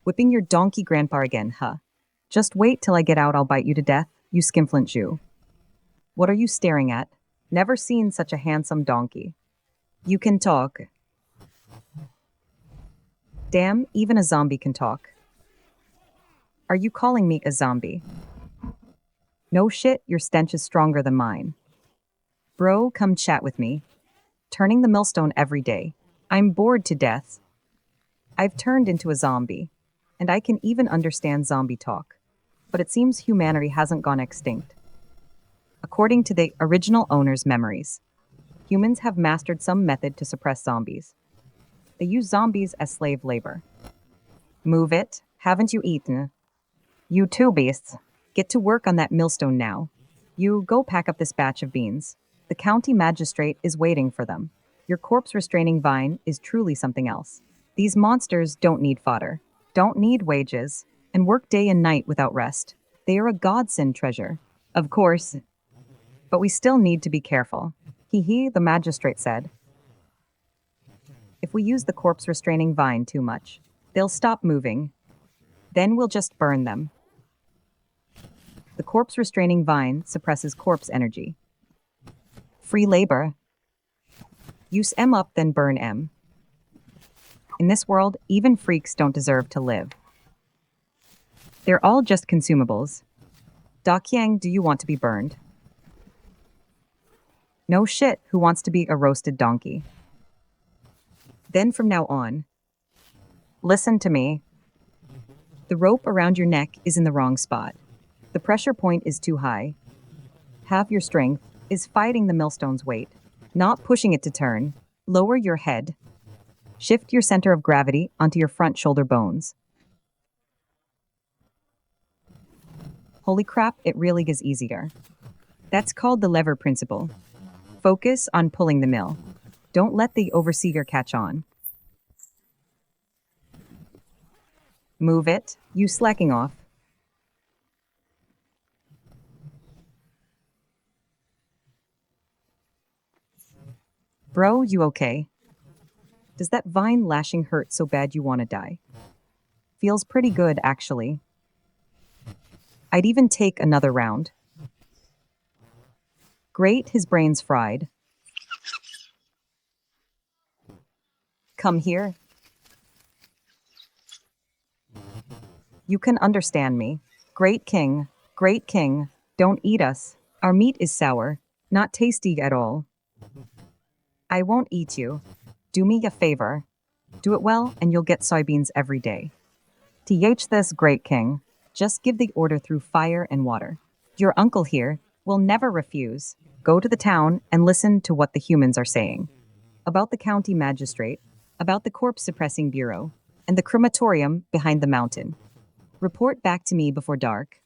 Whipping your donkey grandpa again, huh? Just wait till I get out, I'll bite you to death, you skinflint Jew. What are you staring at? Never seen such a handsome donkey. You can talk. Damn, even a zombie can talk. Are you calling me a zombie? No shit, your stench is stronger than mine. Bro, come chat with me. Turning the millstone every day. I'm bored to death. I've turned into a zombie, and I can even understand zombie talk. But it seems humanity hasn't gone extinct. According to the original owner's memories, humans have mastered some method to suppress zombies. They use zombies as slave labor. Move it. Haven't you eaten? You two beasts. Get to work on that millstone now. You go pack up this batch of beans. The county magistrate is waiting for them. Your corpse restraining vine is truly something else. These monsters don't need fodder, don't need wages, and work day and night without rest. They are a godsend treasure. Of course, but we still need to be careful. He, the magistrate said. If we use the corpse restraining vine too much, they'll stop moving. Then we'll just burn them. The corpse restraining vine suppresses corpse energy. Free labor. Use M up, then burn M. In this world, even freaks don't deserve to live. They're all just consumables. Daqiang, do you want to be burned? No shit, who wants to be a roasted donkey? Then from now on, listen to me. The rope around your neck is in the wrong spot. The pressure point is too high. Half your strength is fighting the millstone's weight, not pushing it to turn. Lower your head. Shift your center of gravity onto your front shoulder bones. Holy crap, it really is easier. That's called the lever principle. Focus on pulling the mill. Don't let the overseer catch on. Move it, you slacking off. Bro, you okay? Does that vine lashing hurt so bad you want to die? Feels pretty good, actually. I'd even take another round. Great, his brain's fried. Come here. You can understand me. Great king, don't eat us. Our meat is sour, not tasty at all. I won't eat you. Do me a favor. Do it well, and you'll get soybeans every day. Th this, great king. Just give the order through fire and water. Your uncle here will never refuse. Go to the town and listen to what the humans are saying. About the county magistrate, about the corpse suppressing bureau, and the crematorium behind the mountain. Report back to me before dark.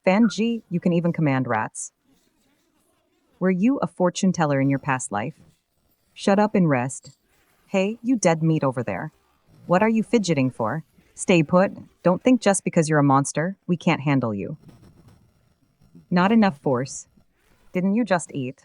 Fan G, you can even command rats. Were you a fortune teller in your past life? Shut up and rest. Hey, you dead meat over there. What are you fidgeting for? Stay put. Don't think just because you're a monster, we can't handle you. Not enough force. Didn't you just eat?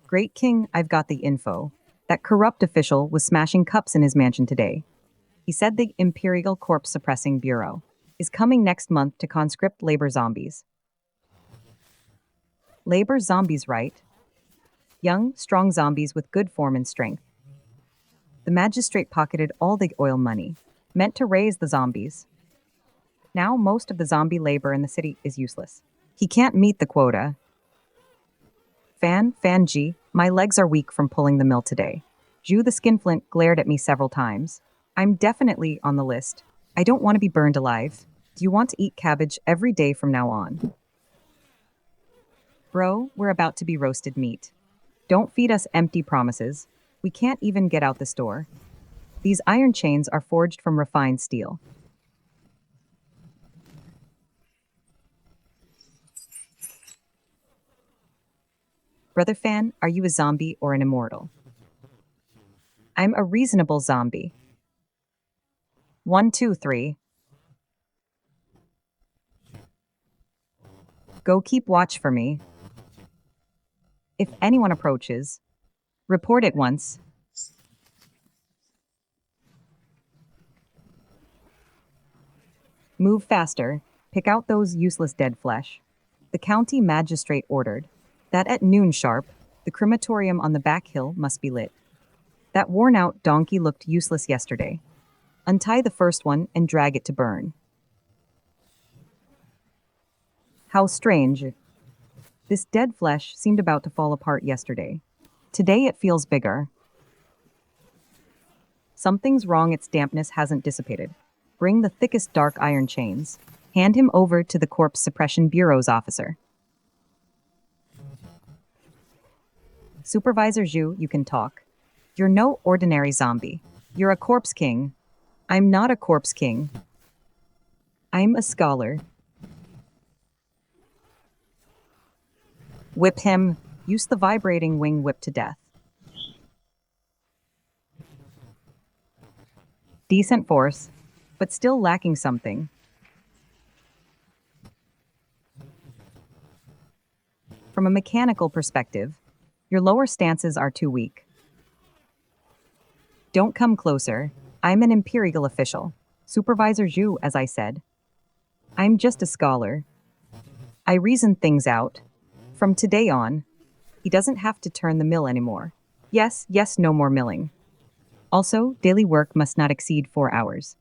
Great king, I've got the info. That corrupt official was smashing cups in his mansion today. He said the Imperial Corpse Suppressing Bureau is coming next month to conscript labor zombies. Labor zombies, right? Young, strong zombies with good form and strength. The magistrate pocketed all the oil money, meant to raise the zombies. Now most of the zombie labor in the city is useless. He can't meet the quota. Fan G, my legs are weak from pulling the mill today. Ju the skinflint glared at me several times. I'm definitely on the list. I don't want to be burned alive. Do you want to eat cabbage every day from now on? Bro, we're about to be roasted meat. Don't feed us empty promises. We can't even get out this door. These iron chains are forged from refined steel. Brother Fan, are you a zombie or an immortal? I'm a reasonable zombie. 1, 2, 3. Go keep watch for me. If anyone approaches, report it once. Move faster. Pick out those useless dead flesh. The county magistrate ordered that at noon sharp, the crematorium on the back hill must be lit. That worn-out donkey looked useless yesterday. Untie the first one and drag it to burn. How strange. This dead flesh seemed about to fall apart yesterday. Today it feels bigger. Something's wrong, its dampness hasn't dissipated. Bring the thickest dark iron chains. Hand him over to the Corpse Suppression Bureau's officer. Supervisor Zhu, you can talk. You're no ordinary zombie. You're a corpse king. I'm not a corpse king. I'm a scholar. Whip him. Use the vibrating wing whip to death. Decent force, but still lacking something. From a mechanical perspective, your lower stances are too weak. Don't come closer. I'm an imperial official. Supervisor Zhu, as I said. I'm just a scholar. I reason things out. From today on, he doesn't have to turn the mill anymore. Yes, no more milling. Also, daily work must not exceed 4 hours.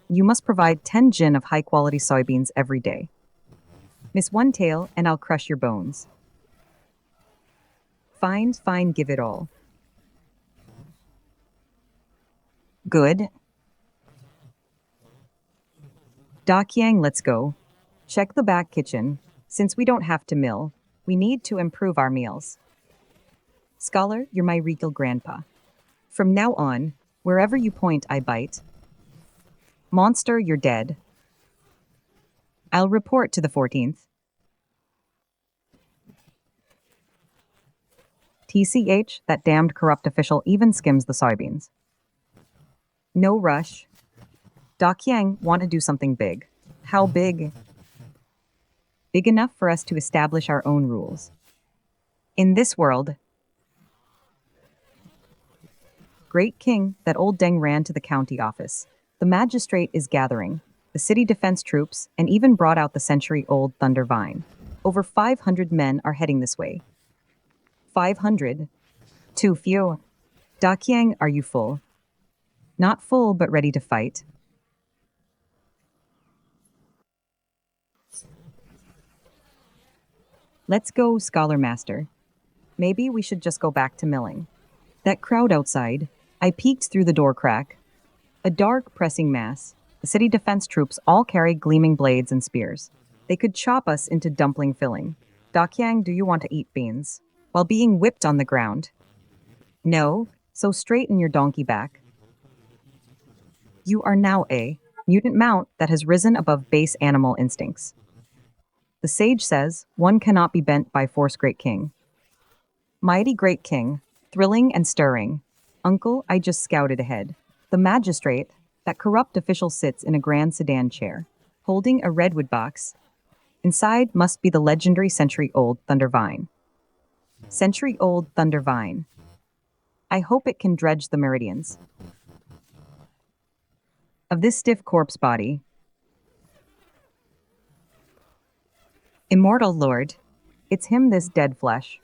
You must provide 10 jin of high-quality soybeans every day. Miss one tail and I'll crush your bones. Fine, give it all. Good. Da Qiang, let's go. Check the back kitchen. Since we don't have to mill, we need to improve our meals. Scholar, you're my regal grandpa. From now on, wherever you point, I bite. Monster, you're dead. I'll report to the 14th. TCH, that damned corrupt official even skims the soybeans. No rush. Da Qiang want to do something big. How big? Big enough for us to establish our own rules. In this world, Great King, that old Deng ran to the county office. The magistrate is gathering, the city defense troops, and even brought out the century-old Thunder Vine. Over 500 men are heading this way. 500? Too few. Da Qiang, are you full? Not full, but ready to fight. Let's go, Scholar Master. Maybe we should just go back to milling. That crowd outside, I peeked through the door crack. A dark, pressing mass. The city defense troops all carry gleaming blades and spears. They could chop us into dumpling filling. Da Qiang, do you want to eat beans? While being whipped on the ground? No, so straighten your donkey back. You are now a mutant mount that has risen above base animal instincts. The sage says, one cannot be bent by force, Great King. Mighty Great King, thrilling and stirring. Uncle, I just scouted ahead. The magistrate, that corrupt official, sits in a grand sedan chair, holding a redwood box. Inside must be the legendary century-old Thunder Vine. Century-old Thunder Vine. I hope it can dredge the meridians of this stiff corpse body. Immortal Lord, it's him, this dead flesh.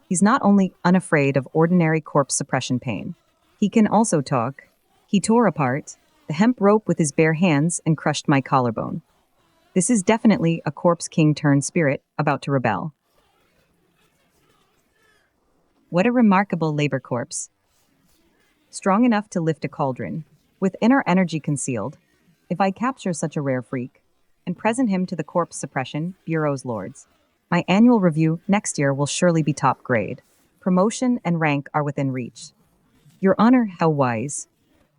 He's not only unafraid of ordinary corpse suppression pain, he can also talk. He tore apart the hemp rope with his bare hands and crushed my collarbone. This is definitely a corpse king turned spirit about to rebel. What a remarkable labor corpse. Strong enough to lift a cauldron, with inner energy concealed. If I capture such a rare freak, and present him to the Corpse Suppression Bureau's lords, my annual review next year will surely be top grade. Promotion and rank are within reach. Your Honor, how wise.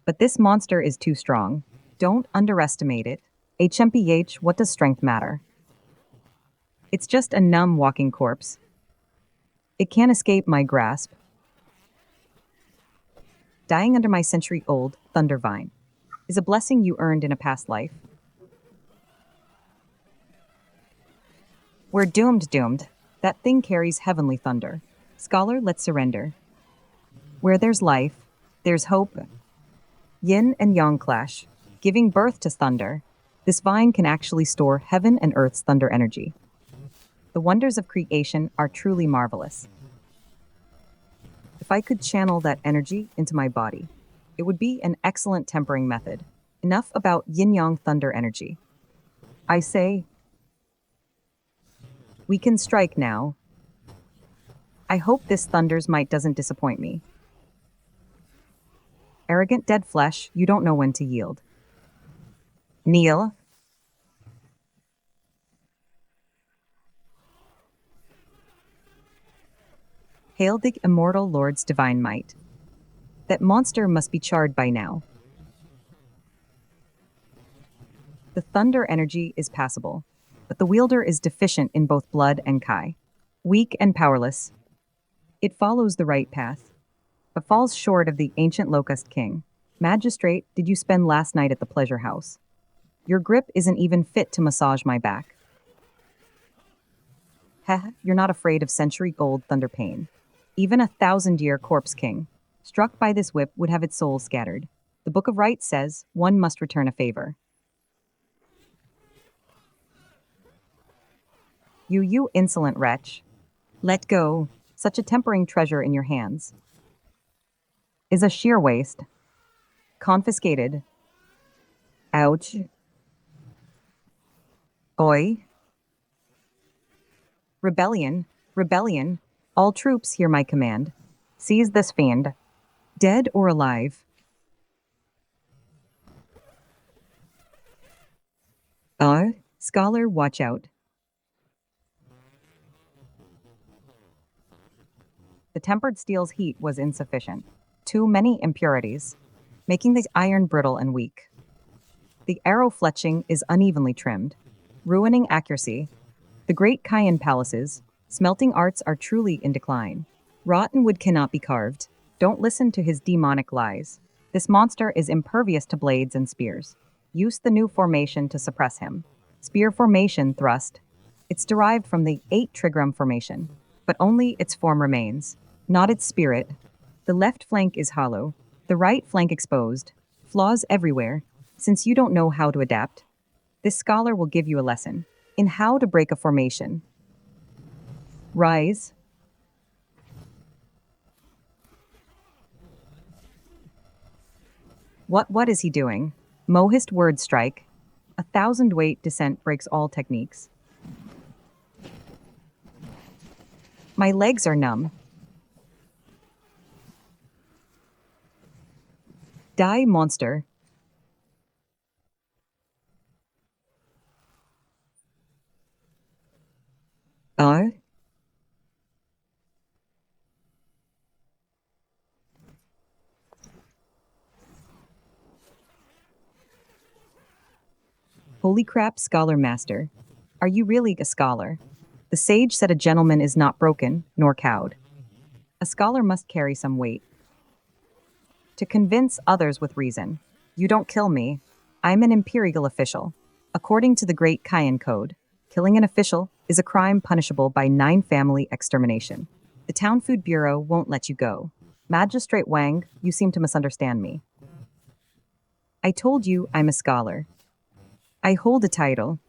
But this monster is too strong. Don't underestimate it. HMPH, what does strength matter? It's just a numb walking corpse. It can't escape my grasp. Dying under my century-old Thunder Vine is a blessing you earned in a past life. We're doomed. That thing carries heavenly thunder. Scholar, let's surrender. Where there's life, there's hope. Yin and yang clash, giving birth to thunder. This vine can actually store heaven and earth's thunder energy. The wonders of creation are truly marvelous. If I could channel that energy into my body, it would be an excellent tempering method. Enough about yin-yang thunder energy. I say, we can strike now. I hope this thunder's might doesn't disappoint me. Arrogant dead flesh, you don't know when to yield. Kneel. Hail the immortal Lord's divine might. That monster must be charred by now. The thunder energy is passable, but the wielder is deficient in both blood and kai. Weak and powerless. It follows the right path, but falls short of the ancient locust king. Magistrate, did you spend last night at the pleasure house? Your grip isn't even fit to massage my back. Heh, you're not afraid of century gold thunder pain. Even a 1,000-year corpse king, struck by this whip, would have its soul scattered. The Book of Rites says one must return a favor. You insolent wretch. Let go. Such a tempering treasure in your hands is a sheer waste. Confiscated. Ouch. Oi. Rebellion. All troops hear my command. Seize this fiend, dead or alive. Scholar, watch out. The tempered steel's heat was insufficient. Too many impurities, making the iron brittle and weak. The arrow fletching is unevenly trimmed, ruining accuracy. The great Kayan palaces, smelting arts are truly in decline. Rotten wood cannot be carved. Don't listen to his demonic lies. This monster is impervious to blades and spears. Use the new formation to suppress him. Spear formation thrust. It's derived from the 8 trigram formation, but only its form remains, not its spirit. The left flank is hollow, the right flank exposed. Flaws everywhere. Since you don't know how to adapt, this scholar will give you a lesson in how to break a formation. Rise. What is he doing? Mohist word strike. 1,000-weight descent breaks all techniques. My legs are numb. Die, monster. Holy crap, scholar master. Are you really a scholar? The sage said a gentleman is not broken, nor cowed. A scholar must carry some weight. To convince others with reason. You don't kill me. I'm an imperial official. According to the Great Kayan Code, killing an official is a crime punishable by 9-family extermination. The Town Food Bureau won't let you go. Magistrate Wang, you seem to misunderstand me. I told you I'm a scholar. I hold a title.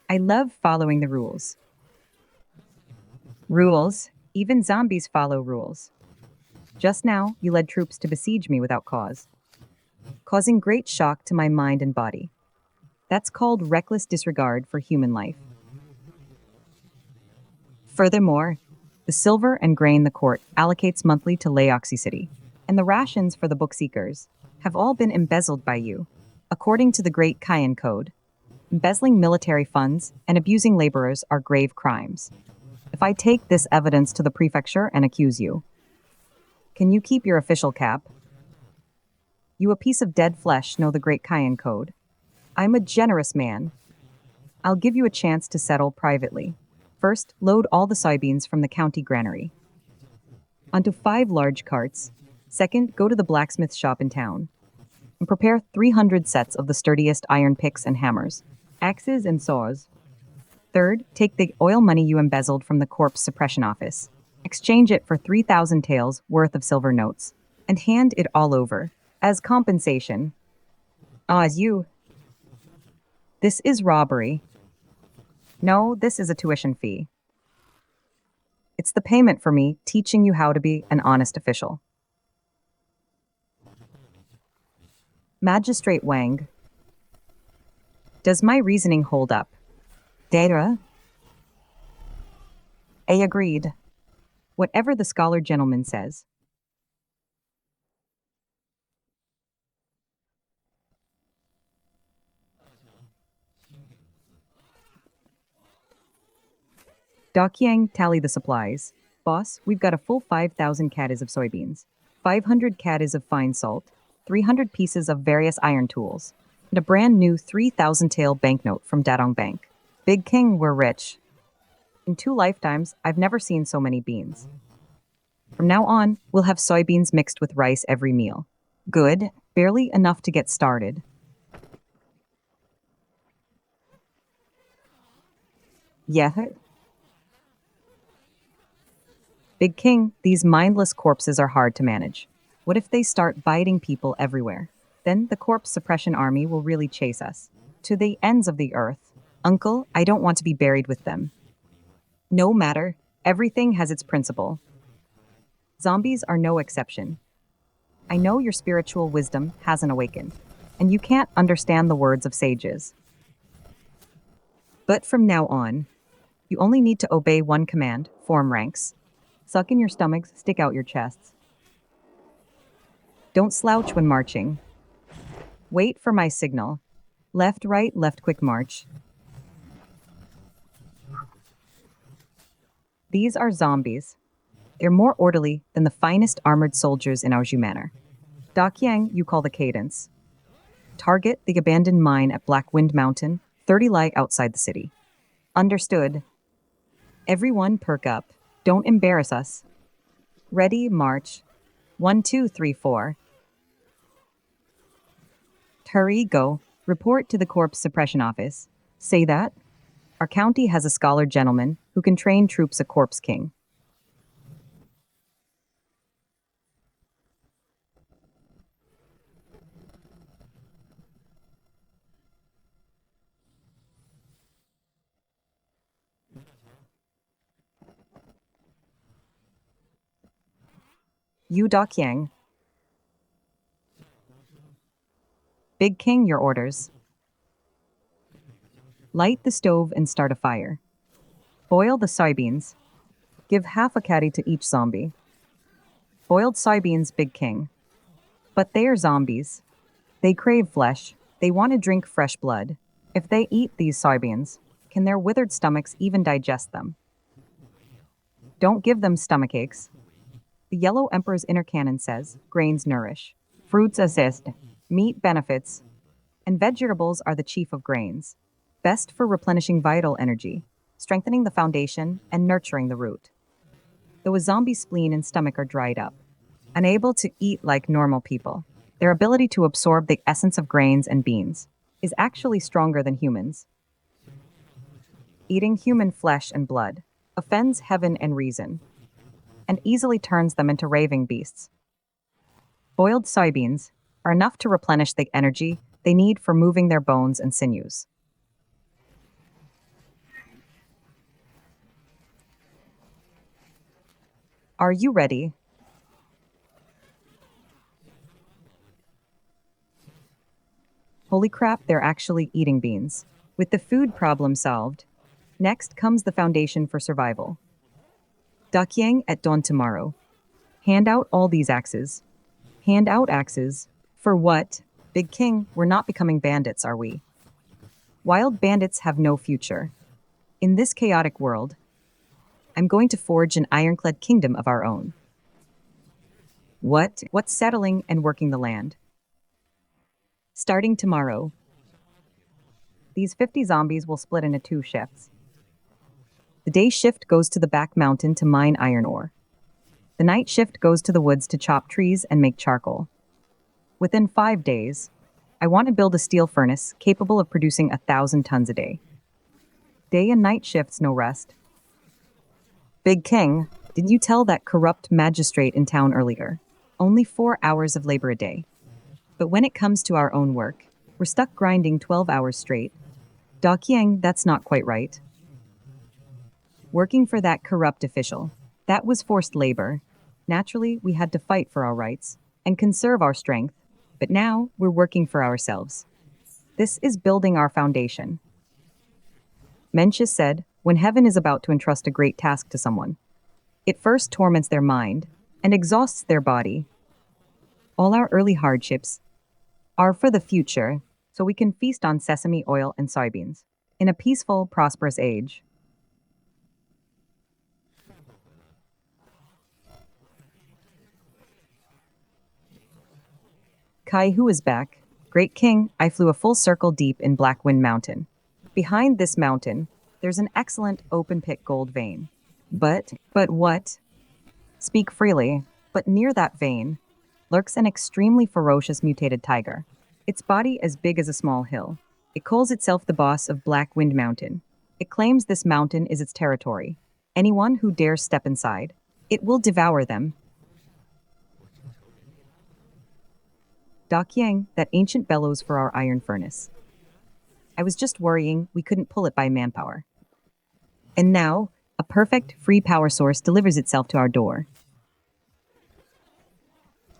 I love following the rules. Rules? Even zombies follow rules. Just now, you led troops to besiege me without cause, causing great shock to my mind and body. That's called reckless disregard for human life. Furthermore, the silver and grain the court allocates monthly to Laoxi City, and the rations for the book seekers, have all been embezzled by you. According to the Great Kayan Code, embezzling military funds and abusing laborers are grave crimes. If I take this evidence to the prefecture and accuse you, can you keep your official cap? You a piece of dead flesh know the Great Kayan Code. I'm a generous man. I'll give you a chance to settle privately. First, load all the soybeans from the county granary onto 5 large carts. Second, go to the blacksmith shop in town and prepare 300 sets of the sturdiest iron picks and hammers, axes and saws. Third, take the oil money you embezzled from the corpse suppression office. Exchange it for 3,000 taels worth of silver notes, and hand it all over as compensation. As you. This is robbery. No, this is a tuition fee. It's the payment for me teaching you how to be an honest official. Magistrate Wang. Does my reasoning hold up? Data? I agreed. Whatever the scholar gentleman says. Yang, tally the supplies. Boss, we've got a full 5,000 caddies of soybeans, 500 caddies of fine salt, 300 pieces of various iron tools, and a brand new 3,000 tael banknote from Dadong Bank. Big King, we're rich. In 2 lifetimes, I've never seen so many beans. From now on, we'll have soybeans mixed with rice every meal. Good, barely enough to get started. Yeah. Big King, these mindless corpses are hard to manage. What if they start biting people everywhere? Then the corpse suppression army will really chase us. To the ends of the earth. Uncle, I don't want to be buried with them. No matter, everything has its principle. Zombies are no exception. I know your spiritual wisdom hasn't awakened, and you can't understand the words of sages. But from now on, you only need to obey one command, form ranks. Suck in your stomachs, stick out your chests. Don't slouch when marching. Wait for my signal. Left, right, left, quick march. These are zombies. They're more orderly than the finest armored soldiers in our manor. Yang, you call the cadence. Target the abandoned mine at Black Wind Mountain, 30 li outside the city. Understood. Everyone perk up. Don't embarrass us. Ready, march. 1, 2, 3, 4. Hurry, go. Report to the corpse suppression office. Say that. Our county has a scholar gentleman who can train troops a corpse king. You Yang. Big King, your orders. Light the stove and start a fire. Boil the soybeans. Give half a caddy to each zombie. Boiled soybeans, Big King. But they are zombies. They crave flesh. They want to drink fresh blood. If they eat these soybeans, can their withered stomachs even digest them? Don't give them stomach aches. The Yellow Emperor's inner canon says, grains nourish, fruits assist, meat benefits, and vegetables are the chief of grains. Best for replenishing vital energy, strengthening the foundation, and nurturing the root. Though a zombie's spleen and stomach are dried up, unable to eat like normal people, their ability to absorb the essence of grains and beans is actually stronger than humans. Eating human flesh and blood offends heaven and reason, and easily turns them into raving beasts. Boiled soybeans are enough to replenish the energy they need for moving their bones and sinews. Are you ready? Holy crap, they're actually eating beans. With the food problem solved, next comes the foundation for survival. Yang at dawn tomorrow. Hand out all these axes. Hand out axes. For what? Big King, we're not becoming bandits, are we? Wild bandits have no future. In this chaotic world, I'm going to forge an ironclad kingdom of our own. What? What's settling and working the land? Starting tomorrow, these 50 zombies will split into 2 shifts. The day shift goes to the back mountain to mine iron ore. The night shift goes to the woods to chop trees and make charcoal. Within 5 days, I want to build a steel furnace capable of producing 1,000 tons a day. Day and night shifts, no rest. Big King, didn't you tell that corrupt magistrate in town earlier? Only 4 hours of labor a day. But when it comes to our own work, we're stuck grinding 12 hours straight. Da Qiang, that's not quite right. Working for that corrupt official, that was forced labor. Naturally, we had to fight for our rights and conserve our strength, but now we're working for ourselves. This is building our foundation. Mencius said, when heaven is about to entrust a great task to someone, it first torments their mind and exhausts their body. All our early hardships are for the future, so we can feast on sesame oil and soybeans in a peaceful, prosperous age. Kai Hu is back. Great King, I flew a full circle deep in Black Wind Mountain. Behind this mountain, there's an excellent open-pit gold vein. But what? Speak freely. But near that vein lurks an extremely ferocious mutated tiger. Its body as big as a small hill. It calls itself the boss of Black Wind Mountain. It claims this mountain is its territory. Anyone who dares step inside, it will devour them. Da Qiang, that ancient bellows for our iron furnace. I was just worrying we couldn't pull it by manpower. And now, a perfect, free power source delivers itself to our door.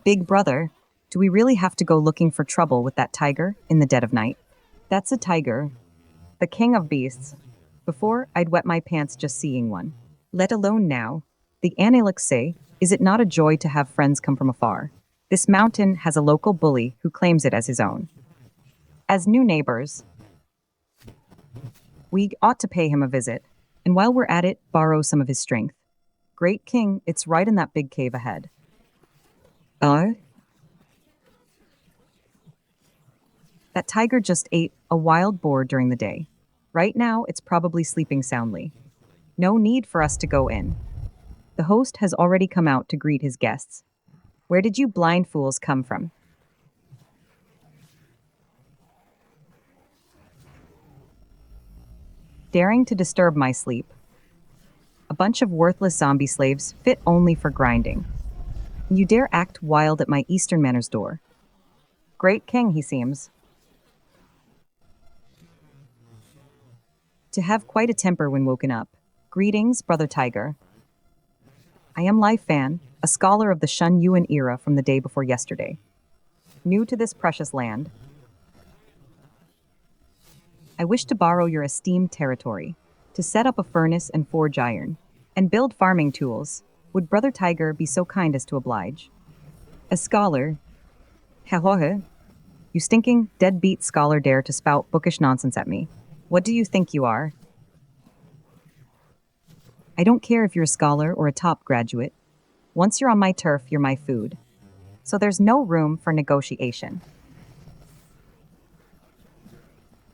Big brother, do we really have to go looking for trouble with that tiger in the dead of night? That's a tiger, the king of beasts. Before, I'd wet my pants just seeing one. Let alone now. The Anilux say, is it not a joy to have friends come from afar? This mountain has a local bully who claims it as his own. As new neighbors, we ought to pay him a visit, and while we're at it, borrow some of his strength. Great King, it's right in that big cave ahead. That tiger just ate a wild boar during the day. Right now, it's probably sleeping soundly. No need for us to go in. The host has already come out to greet his guests. Where did you blind fools come from? Daring to disturb my sleep. A bunch of worthless zombie slaves fit only for grinding. You dare act wild at my Eastern Manor's door. Great King, he seems. To have quite a temper when woken up. Greetings, Brother Tiger. I am Life Fan, a scholar of the Shun Yuan era from the day before yesterday. New to this precious land, I wish to borrow your esteemed territory to set up a furnace and forge iron, and build farming tools. Would Brother Tiger be so kind as to oblige? A scholar? Hahohe, you stinking, deadbeat scholar dare to spout bookish nonsense at me. What do you think you are? I don't care if you're a scholar or a top graduate. Once you're on my turf, you're my food. So there's no room for negotiation.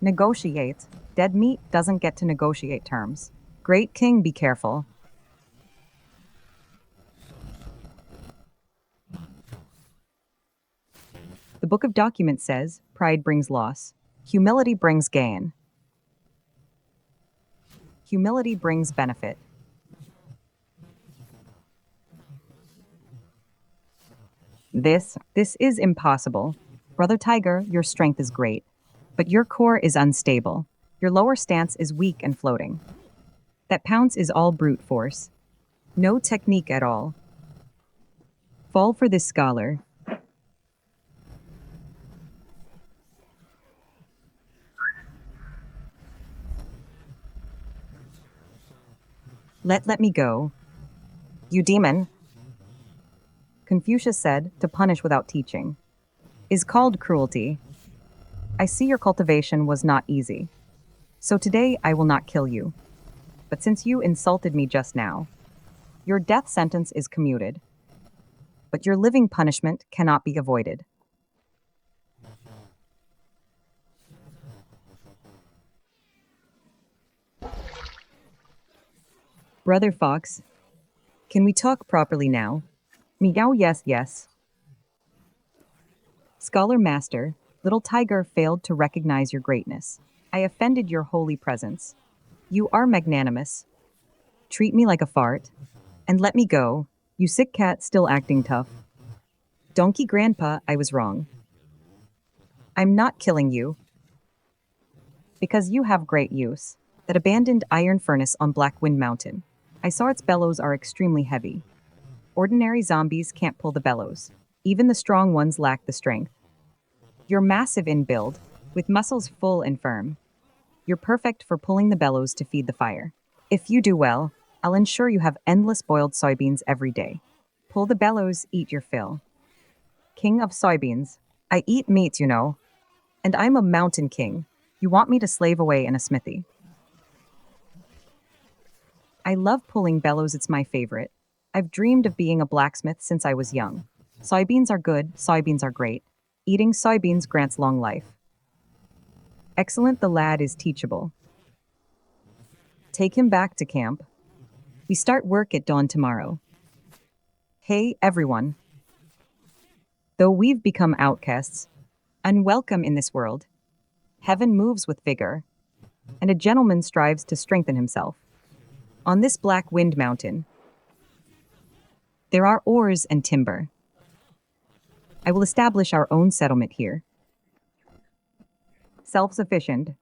Negotiate. Dead meat doesn't get to negotiate terms. Great King, be careful. The Book of Documents says, pride brings loss. Humility brings gain. Humility brings benefit. This is impossible. Brother Tiger, your strength is great, but your core is unstable. Your lower stance is weak and floating. That pounce is all brute force. No technique at all. Fall for this scholar. Let me go. You demon. Confucius said, to punish without teaching is called cruelty. I see your cultivation was not easy. So today I will not kill you. But since you insulted me just now, your death sentence is commuted. But your living punishment cannot be avoided. Brother Fox, can we talk properly now? Meow, yes. Scholar Master, little tiger failed to recognize your greatness. I offended your holy presence. You are magnanimous. Treat me like a fart. And let me go. You sick cat still acting tough. Donkey Grandpa, I was wrong. I'm not killing you. Because you have great use. That abandoned iron furnace on Black Wind Mountain. I saw its bellows are extremely heavy. Ordinary zombies can't pull the bellows. Even the strong ones lack the strength. You're massive in build, with muscles full and firm. You're perfect for pulling the bellows to feed the fire. If you do well, I'll ensure you have endless boiled soybeans every day. Pull the bellows, eat your fill. King of soybeans. I eat meat, you know. And I'm a mountain king. You want me to slave away in a smithy. I love pulling bellows, it's my favorite. I've dreamed of being a blacksmith since I was young. Soybeans are good, soybeans are great. Eating soybeans grants long life. Excellent, the lad is teachable. Take him back to camp. We start work at dawn tomorrow. Hey, everyone. Though we've become outcasts, unwelcome in this world, heaven moves with vigor, and a gentleman strives to strengthen himself. On this Black Wind Mountain, there are ores and timber. I will establish our own settlement here. Self-sufficient.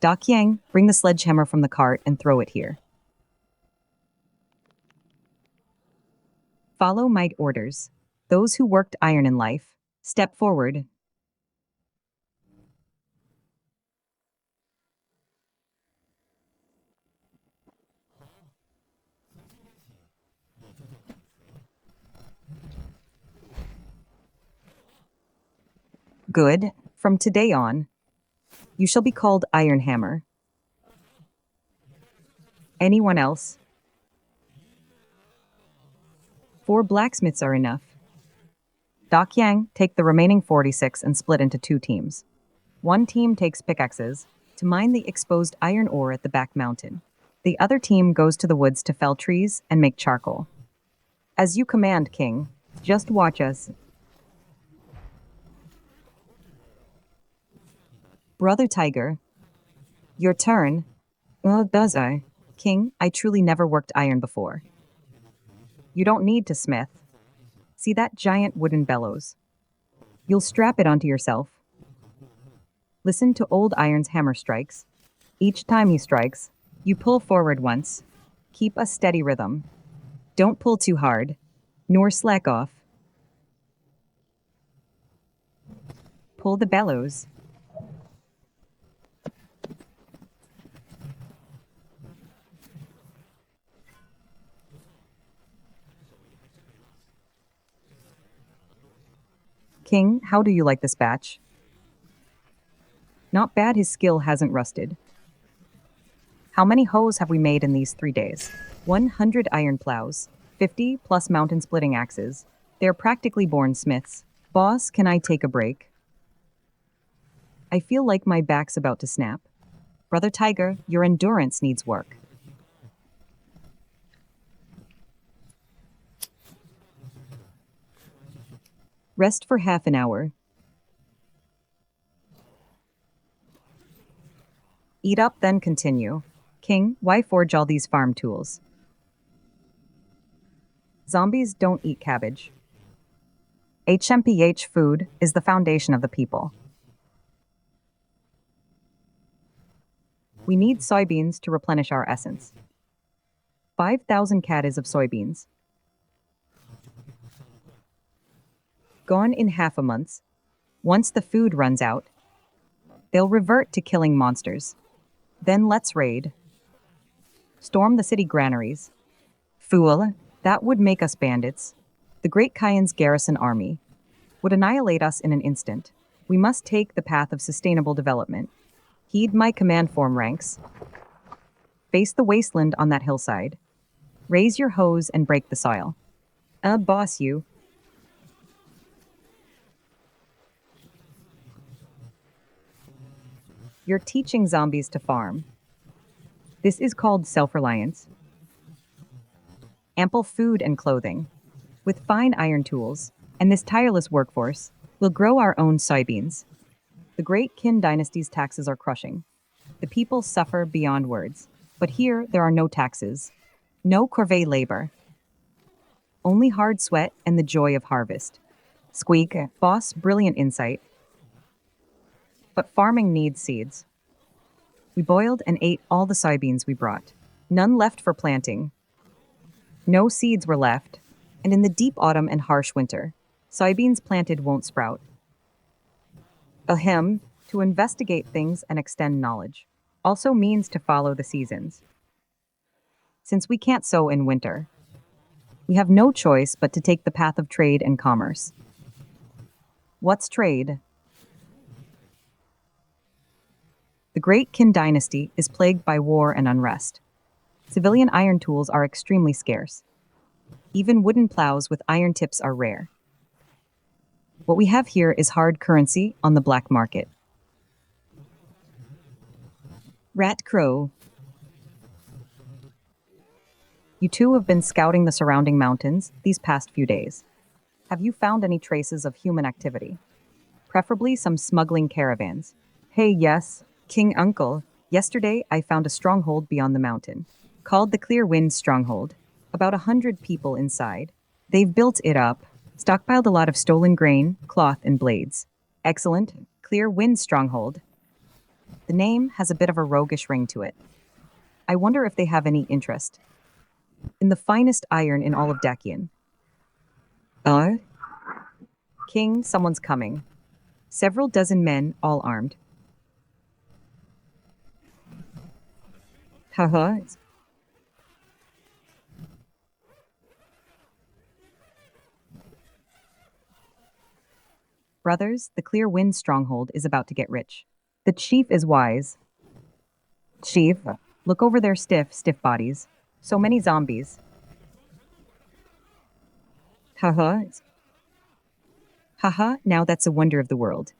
Da Qiang, bring the sledgehammer from the cart and throw it here. Follow my orders. Those who worked iron in life, step forward. Good. From today on, you shall be called Iron Hammer. Anyone else? 4 blacksmiths are enough. Da Qiang, take the remaining 46 and split into 2 teams. One team takes pickaxes to mine the exposed iron ore at the back mountain. The other team goes to the woods to fell trees and make charcoal. As you command, King. Just watch us. Brother Tiger, your turn. Oh, does I? King, I truly never worked iron before. You don't need to smith. See that giant wooden bellows? You'll strap it onto yourself. Listen to old iron's hammer strikes. Each time he strikes, you pull forward once. Keep a steady rhythm. Don't pull too hard, nor slack off. Pull the bellows. King, how do you like this batch? Not bad, his skill hasn't rusted. How many hoes have we made in these 3 days? 100 iron plows, 50 plus mountain splitting axes. They're practically born smiths. Boss, can I take a break? I feel like my back's about to snap. Brother Tiger, your endurance needs work. Rest for half an hour. Eat up, then continue. King, why forge all these farm tools? Zombies don't eat cabbage. HMPH food is the foundation of the people. We need soybeans to replenish our essence. 5,000 caddies of soybeans. Gone in half a month. Once the food runs out, they'll revert to killing monsters. Then let's raid. Storm the city granaries. Fool, that would make us bandits. The Great Kayan's garrison army would annihilate us in an instant. We must take the path of sustainable development. Heed my command form ranks. Face the wasteland on that hillside. Raise your hose and break the soil. Boss you. You're teaching zombies to farm. This is called self-reliance. Ample food and clothing, with fine iron tools, and this tireless workforce, we'll grow our own soybeans. The great Qin dynasty's taxes are crushing. The people suffer beyond words. But here, there are no taxes, no corvée labor, only hard sweat and the joy of harvest. Squeak, boss, brilliant insight. But farming needs seeds. We boiled and ate all the soybeans we brought. None left for planting. No seeds were left. And in the deep autumn and harsh winter, soybeans planted won't sprout. Ahem, to investigate things and extend knowledge, also means to follow the seasons. Since we can't sow in winter, we have no choice but to take the path of trade and commerce. What's trade? The Great Qin dynasty is plagued by war and unrest. Civilian iron tools are extremely scarce. Even wooden plows with iron tips are rare. What we have here is hard currency on the black market. Rat Crow. You two have been scouting the surrounding mountains these past few days. Have you found any traces of human activity? Preferably some smuggling caravans. Hey, yes, King Uncle. Yesterday I found a stronghold beyond the mountain, called the Clear Wind Stronghold. About 100 people inside. They've built it up, stockpiled a lot of stolen grain, cloth, and blades. Excellent, Clear Wind Stronghold. The name has a bit of a roguish ring to it. I wonder if they have any interest in the finest iron in all of Dacian. King, someone's coming. Several dozen men, all armed. Haha. Brothers, the Clear Wind Stronghold is about to get rich. The chief is wise. Chief, look over their stiff bodies. So many zombies. Haha. Haha, now that's a wonder of the world.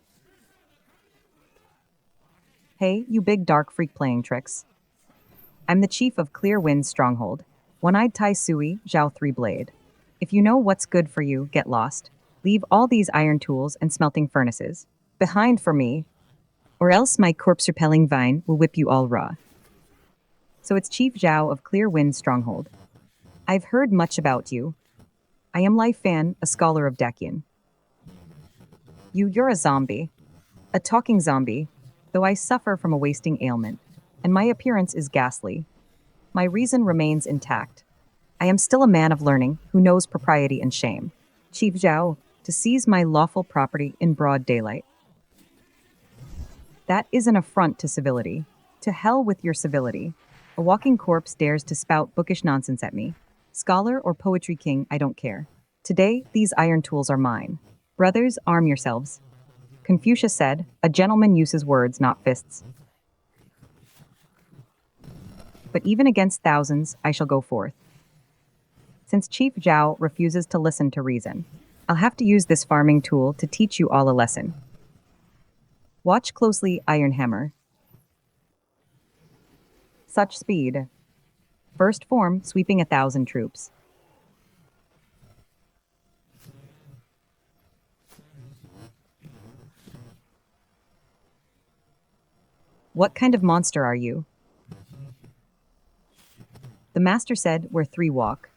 Hey, you big dark freak playing tricks. I'm the chief of Clear Wind Stronghold. One-eyed Tai Sui, Zhao Three-Blade. If you know what's good for you, get lost. Leave all these iron tools and smelting furnaces behind for me, or else my corpse-repelling vine will whip you all raw. So it's Chief Zhao of Clear Wind Stronghold. I've heard much about you. I am Lai Fan, a scholar of Dacian. You're a zombie. A talking zombie, though I suffer from a wasting ailment, and my appearance is ghastly. My reason remains intact. I am still a man of learning who knows propriety and shame. Chief Zhao, to seize my lawful property in broad daylight. That is an affront to civility. To hell with your civility. A walking corpse dares to spout bookish nonsense at me. Scholar or poetry king, I don't care. Today, these iron tools are mine. Brothers, arm yourselves. Confucius said, a gentleman uses words, not fists. But even against thousands, I shall go forth. Since Chief Zhao refuses to listen to reason, I'll have to use this farming tool to teach you all a lesson. Watch closely, Iron Hammer. Such speed. First form, sweeping 1,000 troops. What kind of monster are you? The master said, where 3 walk.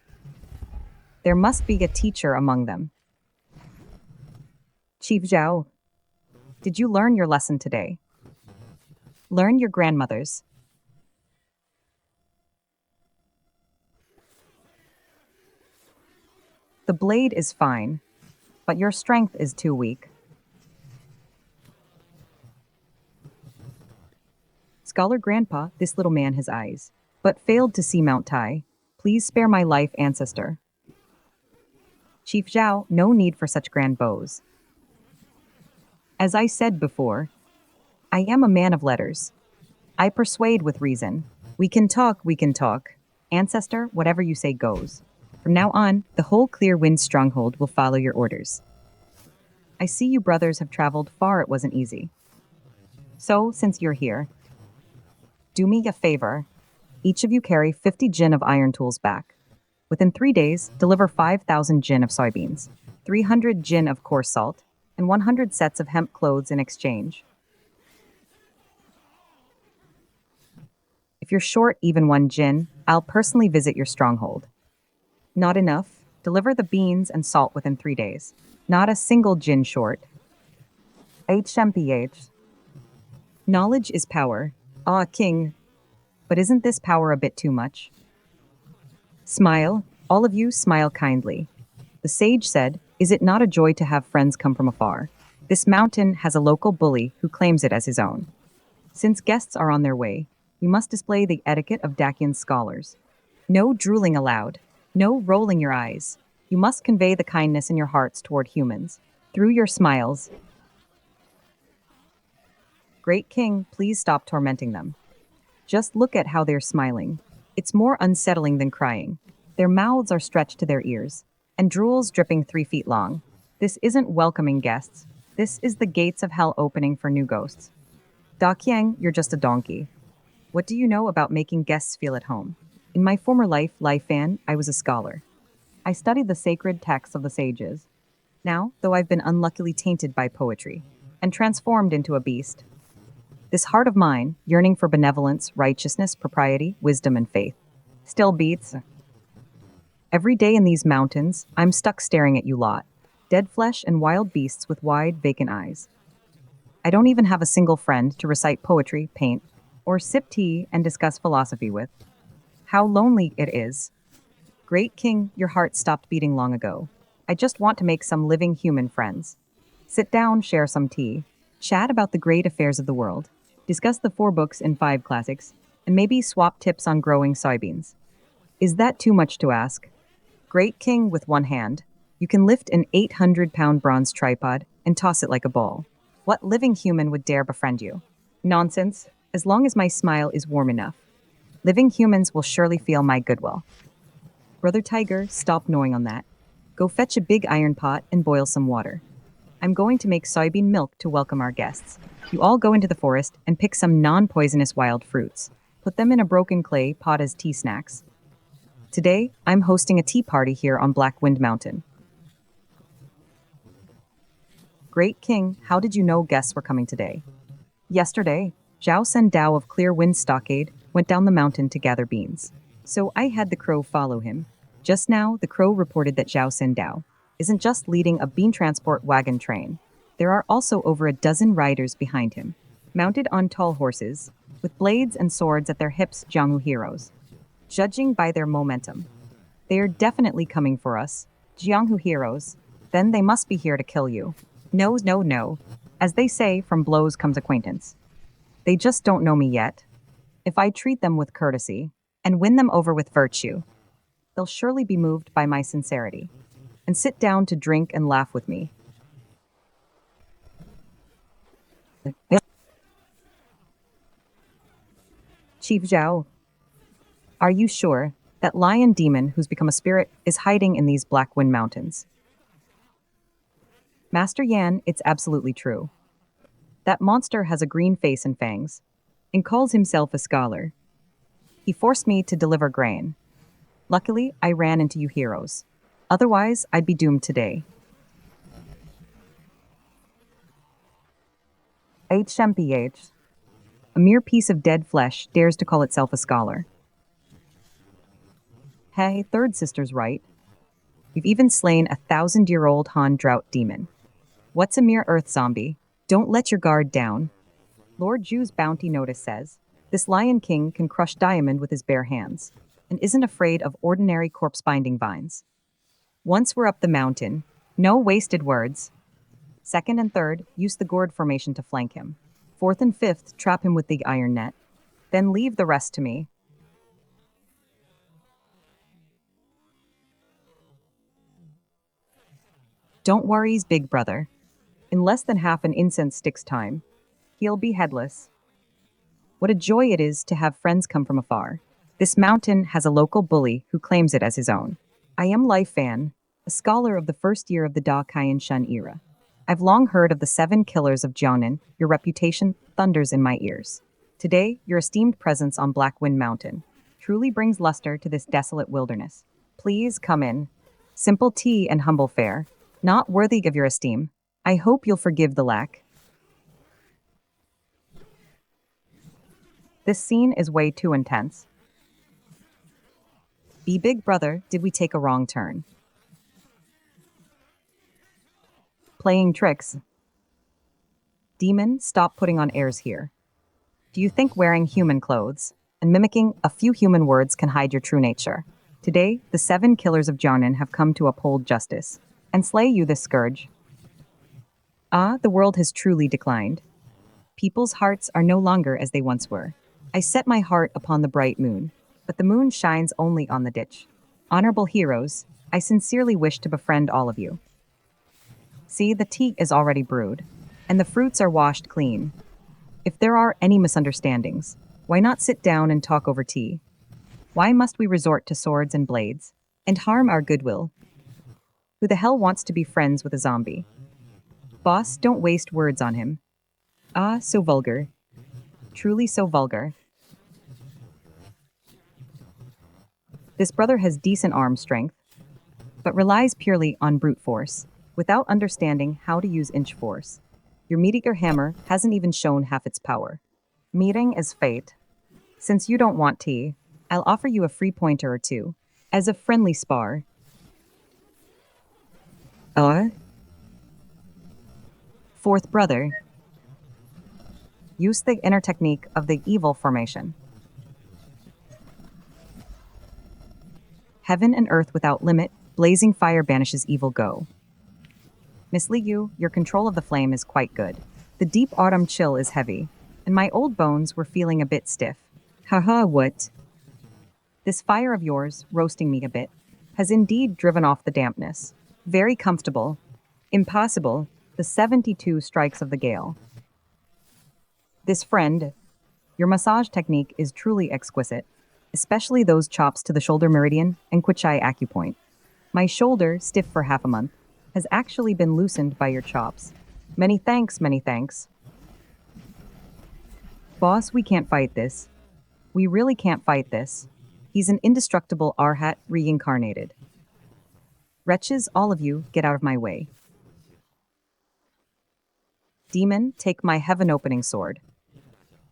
There must be a teacher among them. Chief Zhao, did you learn your lesson today? Learn your grandmother's. The blade is fine, but your strength is too weak. Scholar Grandpa, this little man has eyes, but failed to see Mount Tai. Please spare my life, ancestor. Chief Zhao, no need for such grand bows. As I said before, I am a man of letters. I persuade with reason. We can talk. Ancestor, whatever you say goes. From now on, the whole Clear Wind Stronghold will follow your orders. I see you brothers have traveled far. It wasn't easy. So, since you're here, do me a favor. Each of you carry 50 jin of iron tools back. Within 3 days, deliver 5,000 jin of soybeans, 300 jin of coarse salt, and 100 sets of hemp clothes in exchange. If you're short even one jin, I'll personally visit your stronghold. Not enough? Deliver the beans and salt within 3 days. Not a single jin short. HMPH. Knowledge is power. Ah, king. But isn't this power a bit too much? Smile. All of you smile kindly. The sage said, "Is it not a joy to have friends come from afar? This mountain has a local bully who claims it as his own. Since guests are on their way, we must display the etiquette of Dacian scholars. No drooling allowed. No rolling your eyes. You must convey the kindness in your hearts toward humans. Through your smiles. Great king, please stop tormenting them. Just look at how they're smiling. It's more unsettling than crying. Their mouths are stretched to their ears, and drool's dripping 3 feet long. This isn't welcoming guests. This is the gates of hell opening for new ghosts. Da Qiang, you're just a donkey. What do you know about making guests feel at home? In my former life, Fan, I was a scholar. I studied the sacred texts of the sages. Now, though I've been unluckily tainted by poetry and transformed into a beast, this heart of mine, yearning for benevolence, righteousness, propriety, wisdom, and faith, still beats. Every day in these mountains, I'm stuck staring at you lot, dead flesh and wild beasts with wide, vacant eyes. I don't even have a single friend to recite poetry, paint, or sip tea and discuss philosophy with. How lonely it is. Great king, your heart stopped beating long ago. I just want to make some living human friends. Sit down, share some tea, chat about the great affairs of the world, discuss the 4 books and 5 classics, and maybe swap tips on growing soybeans. Is that too much to ask? Great king with one hand, you can lift an 800-pound bronze tripod and toss it like a ball. What living human would dare befriend you? Nonsense, as long as my smile is warm enough. Living humans will surely feel my goodwill. Brother Tiger, stop gnawing on that. Go fetch a big iron pot and boil some water. I'm going to make soybean milk to welcome our guests. You all go into the forest and pick some non-poisonous wild fruits. Put them in a broken clay pot as tea snacks. Today, I'm hosting a tea party here on Black Wind Mountain. Great king, how did you know guests were coming today? Yesterday, Zhao Sen Dao of Clear Wind Stockade went down the mountain to gather beans. So I had the crow follow him. Just now, the crow reported that Zhao Sen Dao isn't just leading a bean transport wagon train. There are also over a dozen riders behind him, mounted on tall horses, with blades and swords at their hips, Jianghu heroes. Judging by their momentum, they are definitely coming for us, Jianghu heroes. Then they must be here to kill you. No, no, no. As they say, from blows comes acquaintance. They just don't know me yet. If I treat them with courtesy and win them over with virtue, they'll surely be moved by my sincerity and sit down to drink and laugh with me. Chief Zhao, are you sure that lion demon who's become a spirit is hiding in these Black Wind Mountains? Master Yan, it's absolutely true. That monster has a green face and fangs, and calls himself a scholar. He forced me to deliver grain. Luckily, I ran into you heroes. Otherwise, I'd be doomed today. HMPH. A mere piece of dead flesh dares to call itself a scholar. Hey, third sister's right. We've even slain a 1,000-year-old Han drought demon. What's a mere earth zombie? Don't let your guard down. Lord Ju's bounty notice says, this Lion King can crush diamond with his bare hands, and isn't afraid of ordinary corpse-binding vines. Once we're up the mountain, no wasted words. Second and third, use the gourd formation to flank him. Fourth and fifth, trap him with the iron net. Then leave the rest to me. Don't worry, big brother. In less than half an incense stick's time, he'll be headless. What a joy it is to have friends come from afar. This mountain has a local bully who claims it as his own. I am Fan, a scholar of the first year of the Da Qian Shun era. I've long heard of the 7 killers of Jiangnan. Your reputation thunders in my ears. Today, your esteemed presence on Black Wind Mountain truly brings luster to this desolate wilderness. Please come in. Simple tea and humble fare, not worthy of your esteem. I hope you'll forgive the lack. This scene is way too intense. Be big brother, did we take a wrong turn? Playing tricks. Demon, stop putting on airs here. Do you think wearing human clothes and mimicking a few human words can hide your true nature? Today, the 7 killers of Jiangnan have come to uphold justice and slay you this scourge. Ah, the world has truly declined. People's hearts are no longer as they once were. I set my heart upon the bright moon, but the moon shines only on the ditch. Honorable heroes, I sincerely wish to befriend all of you. See, the tea is already brewed, and the fruits are washed clean. If there are any misunderstandings, why not sit down and talk over tea? Why must we resort to swords and blades and harm our goodwill? Who the hell wants to be friends with a zombie? Boss, don't waste words on him. Ah, so vulgar. Truly so vulgar. This brother has decent arm strength, but relies purely on brute force, without understanding how to use inch force. Your meteor hammer hasn't even shown half its power. Meeting is fate. Since you don't want tea, I'll offer you a free pointer or two, as a friendly spar. Fourth brother. Use the inner technique of the evil formation. Heaven and earth without limit, blazing fire banishes evil go. Miss Liu, your control of the flame is quite good. The deep autumn chill is heavy, and my old bones were feeling a bit stiff. Haha, what? This fire of yours, roasting me a bit, has indeed driven off the dampness. Very comfortable. Impossible, the 72 strikes of the gale. This friend, your massage technique is truly exquisite, especially those chops to the shoulder meridian and Kuchai acupoint. My shoulder, stiff for half a month, has actually been loosened by your chops. Many thanks, many thanks. Boss, we can't fight this. We really can't fight this. He's an indestructible Arhat reincarnated. Wretches, all of you, get out of my way. Demon, take my heaven-opening sword.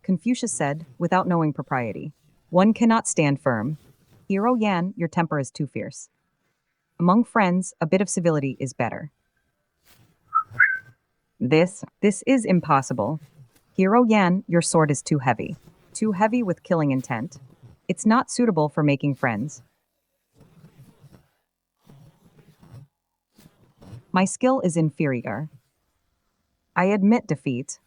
Confucius said, without knowing propriety, one cannot stand firm. Hero Yan, your temper is too fierce. Among friends, a bit of civility is better. This is impossible. Hero Yan, your sword is too heavy. Too heavy with killing intent. It's not suitable for making friends. My skill is inferior. I admit defeat.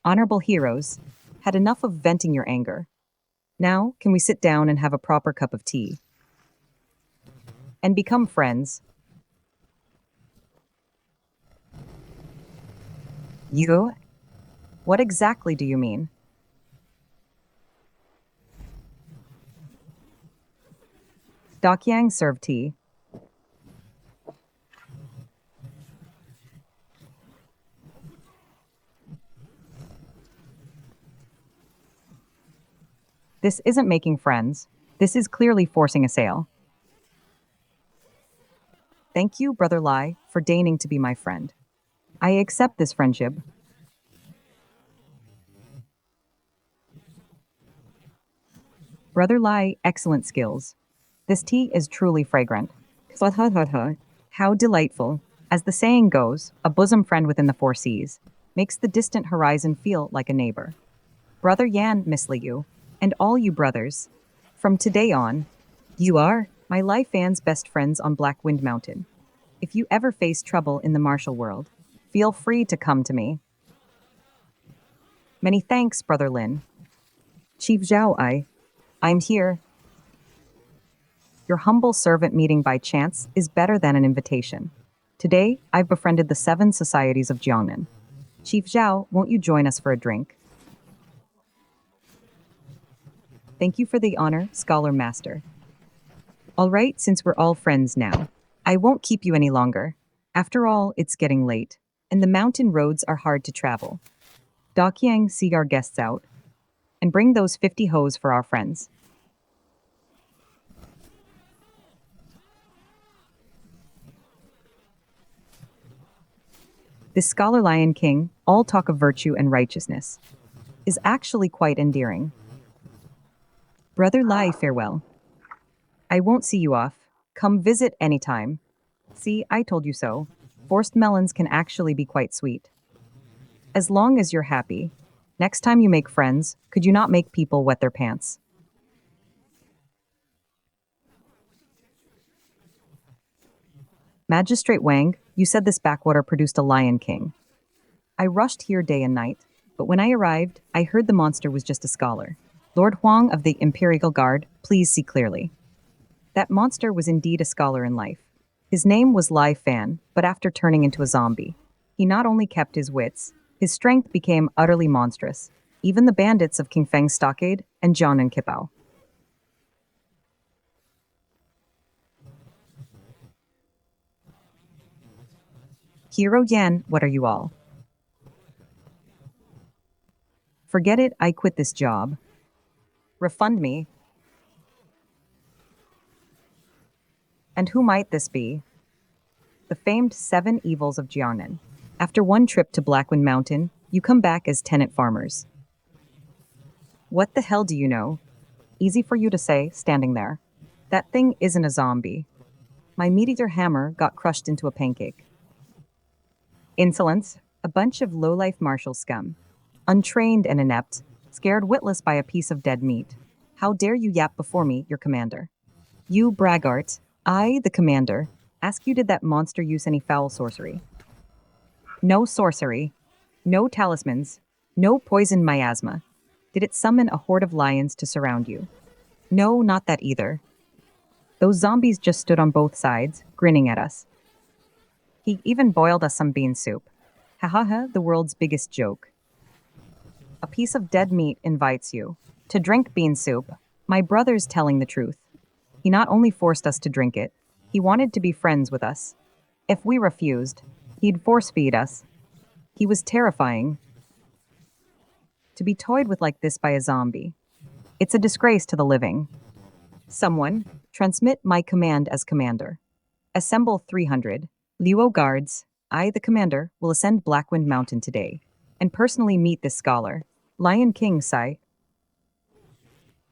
Honorable heroes, had enough of venting your anger. Now, can we sit down and have a proper cup of tea? And become friends. You? What exactly do you mean? Dakyang served tea. This isn't making friends. This is clearly forcing a sale. Thank you, Brother Lai, for deigning to be my friend. I accept this friendship. Brother Lai, excellent skills. This tea is truly fragrant. How delightful. As the saying goes, a bosom friend within the 4 seas makes the distant horizon feel like a neighbor. Brother Yan, Miss Liu, and all you brothers, from today on, you are my Lai fans' best friends on Black Wind Mountain. If you ever face trouble in the martial world, feel free to come to me. Many thanks, Brother Lin. Chief Zhao, I'm here. Your humble servant meeting by chance is better than an invitation. Today, I've befriended the 7 societies of Jiangnan. Chief Zhao, won't you join us for a drink? Thank you for the honor, Scholar Master. All right, since we're all friends now, I won't keep you any longer. After all, it's getting late, and the mountain roads are hard to travel. Dakyang, see our guests out, and bring those 50 hoes for our friends. This Scholar Lion King, all talk of virtue and righteousness. is actually quite endearing. Brother Lai, farewell. I won't see you off. Come visit anytime. See, I told you so. Forced melons can actually be quite sweet. As long as you're happy. Next time you make friends, could you not make people wet their pants? Magistrate Wang, you said this backwater produced a lion king. I rushed here day and night, but when I arrived, I heard the monster was just a scholar. Lord Huang of the Imperial Guard, please see clearly. That monster was indeed a scholar in life. His name was Lai Fan, but after turning into a zombie, he not only kept his wits, his strength became utterly monstrous. Even the bandits of King Feng's stockade and Jian and Kipao. Hero Yan, what are you all? Forget it, I quit this job. Refund me. And who might this be? The famed 7 evils of Jiangnan. After one trip to Blackwind Mountain, you come back as tenant farmers. What the hell do you know? Easy for you to say, standing there. That thing isn't a zombie. My meat-eater hammer got crushed into a pancake. Insolence, a bunch of low-life martial scum. Untrained and inept, scared witless by a piece of dead meat. How dare you yap before me, your commander? You braggart, I, the commander, ask you did that monster use any foul sorcery? No sorcery, no talismans, no poison miasma. Did it summon a horde of lions to surround you? No, not that either. Those zombies just stood on both sides, grinning at us. He even boiled us some bean soup. Ha ha ha, the world's biggest joke. A piece of dead meat invites you to drink bean soup. My brother's telling the truth. He not only forced us to drink it, he wanted to be friends with us. If we refused, he'd force feed us. He was terrifying. To be toyed with like this by a zombie. It's a disgrace to the living. Someone, transmit my command as commander. Assemble 300. Luo guards, I, the commander, will ascend Blackwind Mountain today and personally meet this scholar. Lion King, Sai.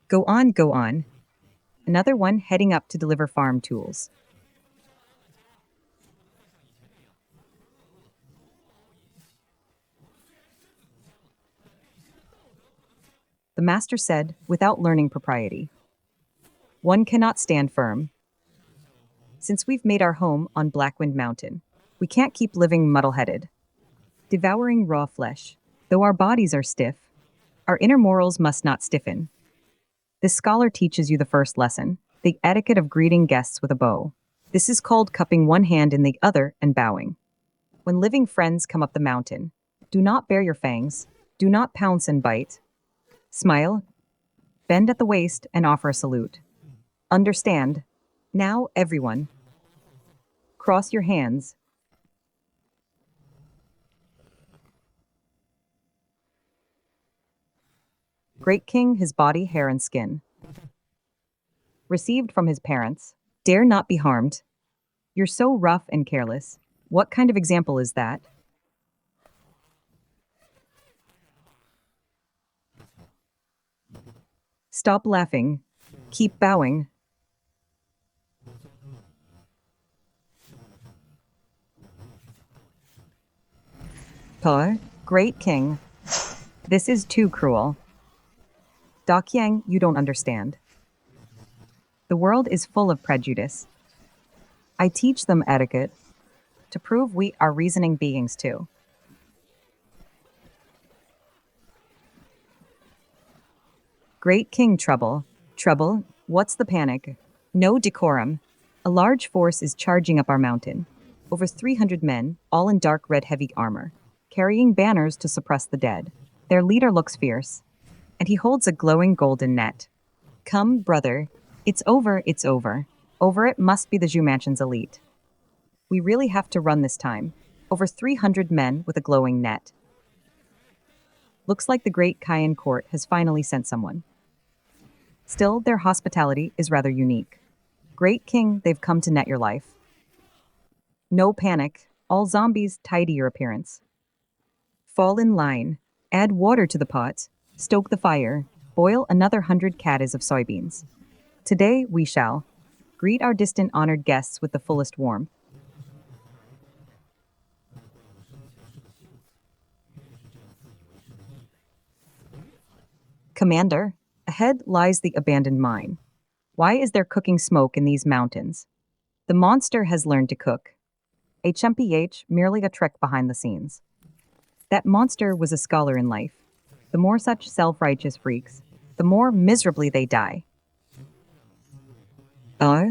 Go on, go on. Another one heading up to deliver farm tools. The master said, without learning propriety. One cannot stand firm. Since we've made our home on Blackwind Mountain, we can't keep living muddle-headed, devouring raw flesh. Though our bodies are stiff, our inner morals must not stiffen. This scholar teaches you the first lesson, the etiquette of greeting guests with a bow. This is called cupping one hand in the other and bowing. When living friends come up the mountain, do not bare your fangs, do not pounce and bite. Smile, bend at the waist and offer a salute. Understand. Now, everyone. Cross your hands. Great King, his body, hair, and skin. Received from his parents. Dare not be harmed. You're so rough and careless. What kind of example is that? Stop laughing. Keep bowing. Puh, Great King. This is too cruel. Daqiang, you don't understand. The world is full of prejudice. I teach them etiquette to prove we are reasoning beings too. Great King Trouble. Trouble? What's the panic? No decorum. A large force is charging up our mountain. Over 300 men, all in dark red heavy armor, carrying banners to suppress the dead. Their leader looks fierce, and he holds a glowing golden net. Come, brother. It's over, it's over. Over it must be the Zhu Mansion's elite. We really have to run this time. Over 300 men with a glowing net. Looks like the great Cayenne court has finally sent someone. Still, their hospitality is rather unique. Great King, they've come to net your life. No panic. All zombies tidy your appearance. Fall in line. Add water to the pot. Stoke the fire. Boil another 100 caddies of soybeans. Today we shall greet our distant honored guests with the fullest warmth. Commander, ahead lies the abandoned mine. Why is there cooking smoke in these mountains? The monster has learned to cook. HMPH, merely a trick behind the scenes. That monster was a scholar in life. The more such self-righteous freaks, the more miserably they die. Uh?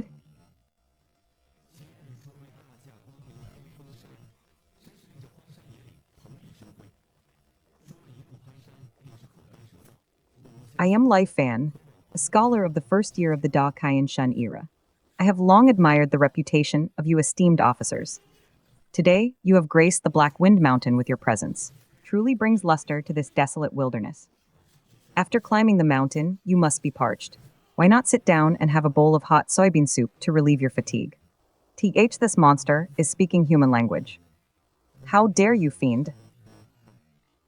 I am Life Fan, a scholar of the first year of the Da Kaiyan Shun era. I have long admired the reputation of you esteemed officers. Today, you have graced the Black Wind Mountain with your presence. Truly brings luster to this desolate wilderness. After climbing the mountain, you must be parched. Why not sit down and have a bowl of hot soybean soup to relieve your fatigue? This monster is speaking human language. How dare you, fiend?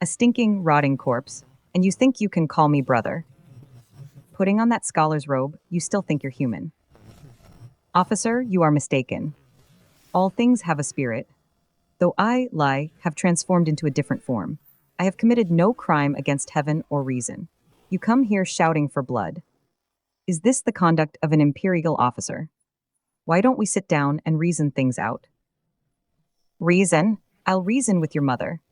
A stinking, rotting corpse, and you think you can call me brother. Putting on that scholar's robe, you still think you're human. Officer, you are mistaken. All things have a spirit. Though I, Lai, have transformed into a different form, I have committed no crime against heaven or reason. You come here shouting for blood. Is this the conduct of an imperial officer? Why don't we sit down and reason things out? Reason? I'll reason with your mother.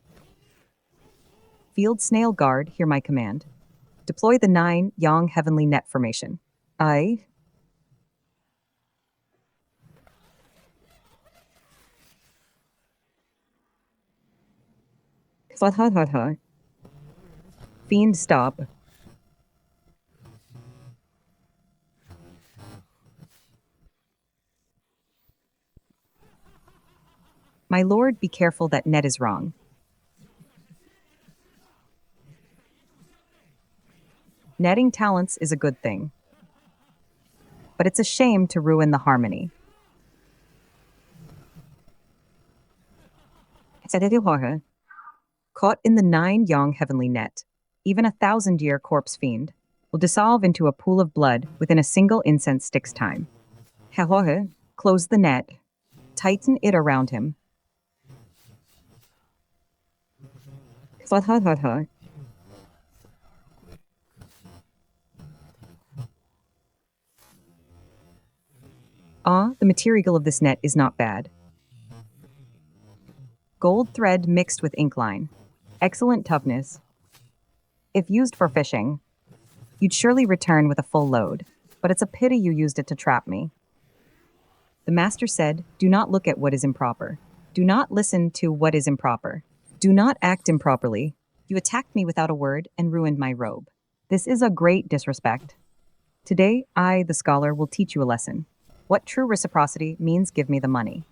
Field Snail Guard, hear my command. Deploy the 9 Yang Heavenly Net Formation. I. Fiend, stop. My lord, be careful that net is wrong. Netting talents is a good thing. But it's a shame to ruin the harmony. Caught in the 9 Yang Heavenly Net, even a 1,000-year corpse fiend will dissolve into a pool of blood within a single incense stick's time. Close the net. Tighten it around him. The material of this net is not bad. Gold thread mixed with ink line. Excellent toughness. If used for fishing, you'd surely return with a full load, but it's a pity you used it to trap me. The master said, do not look at what is improper. Do not listen to what is improper. Do not act improperly. You attacked me without a word and ruined my robe. This is a great disrespect. Today, I, the scholar, will teach you a lesson. What true reciprocity means, give me the money.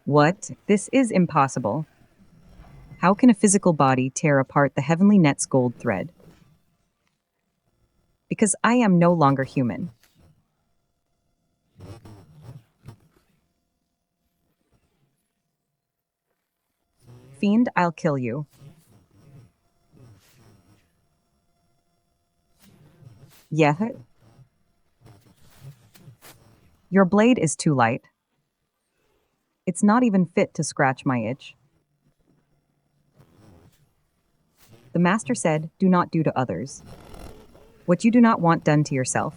What? This is impossible. How can a physical body tear apart the heavenly net's gold thread? Because I am no longer human. Fiend, I'll kill you. Yeah. Your blade is too light. It's not even fit to scratch my itch. The master said, do not do to others what you do not want done to yourself.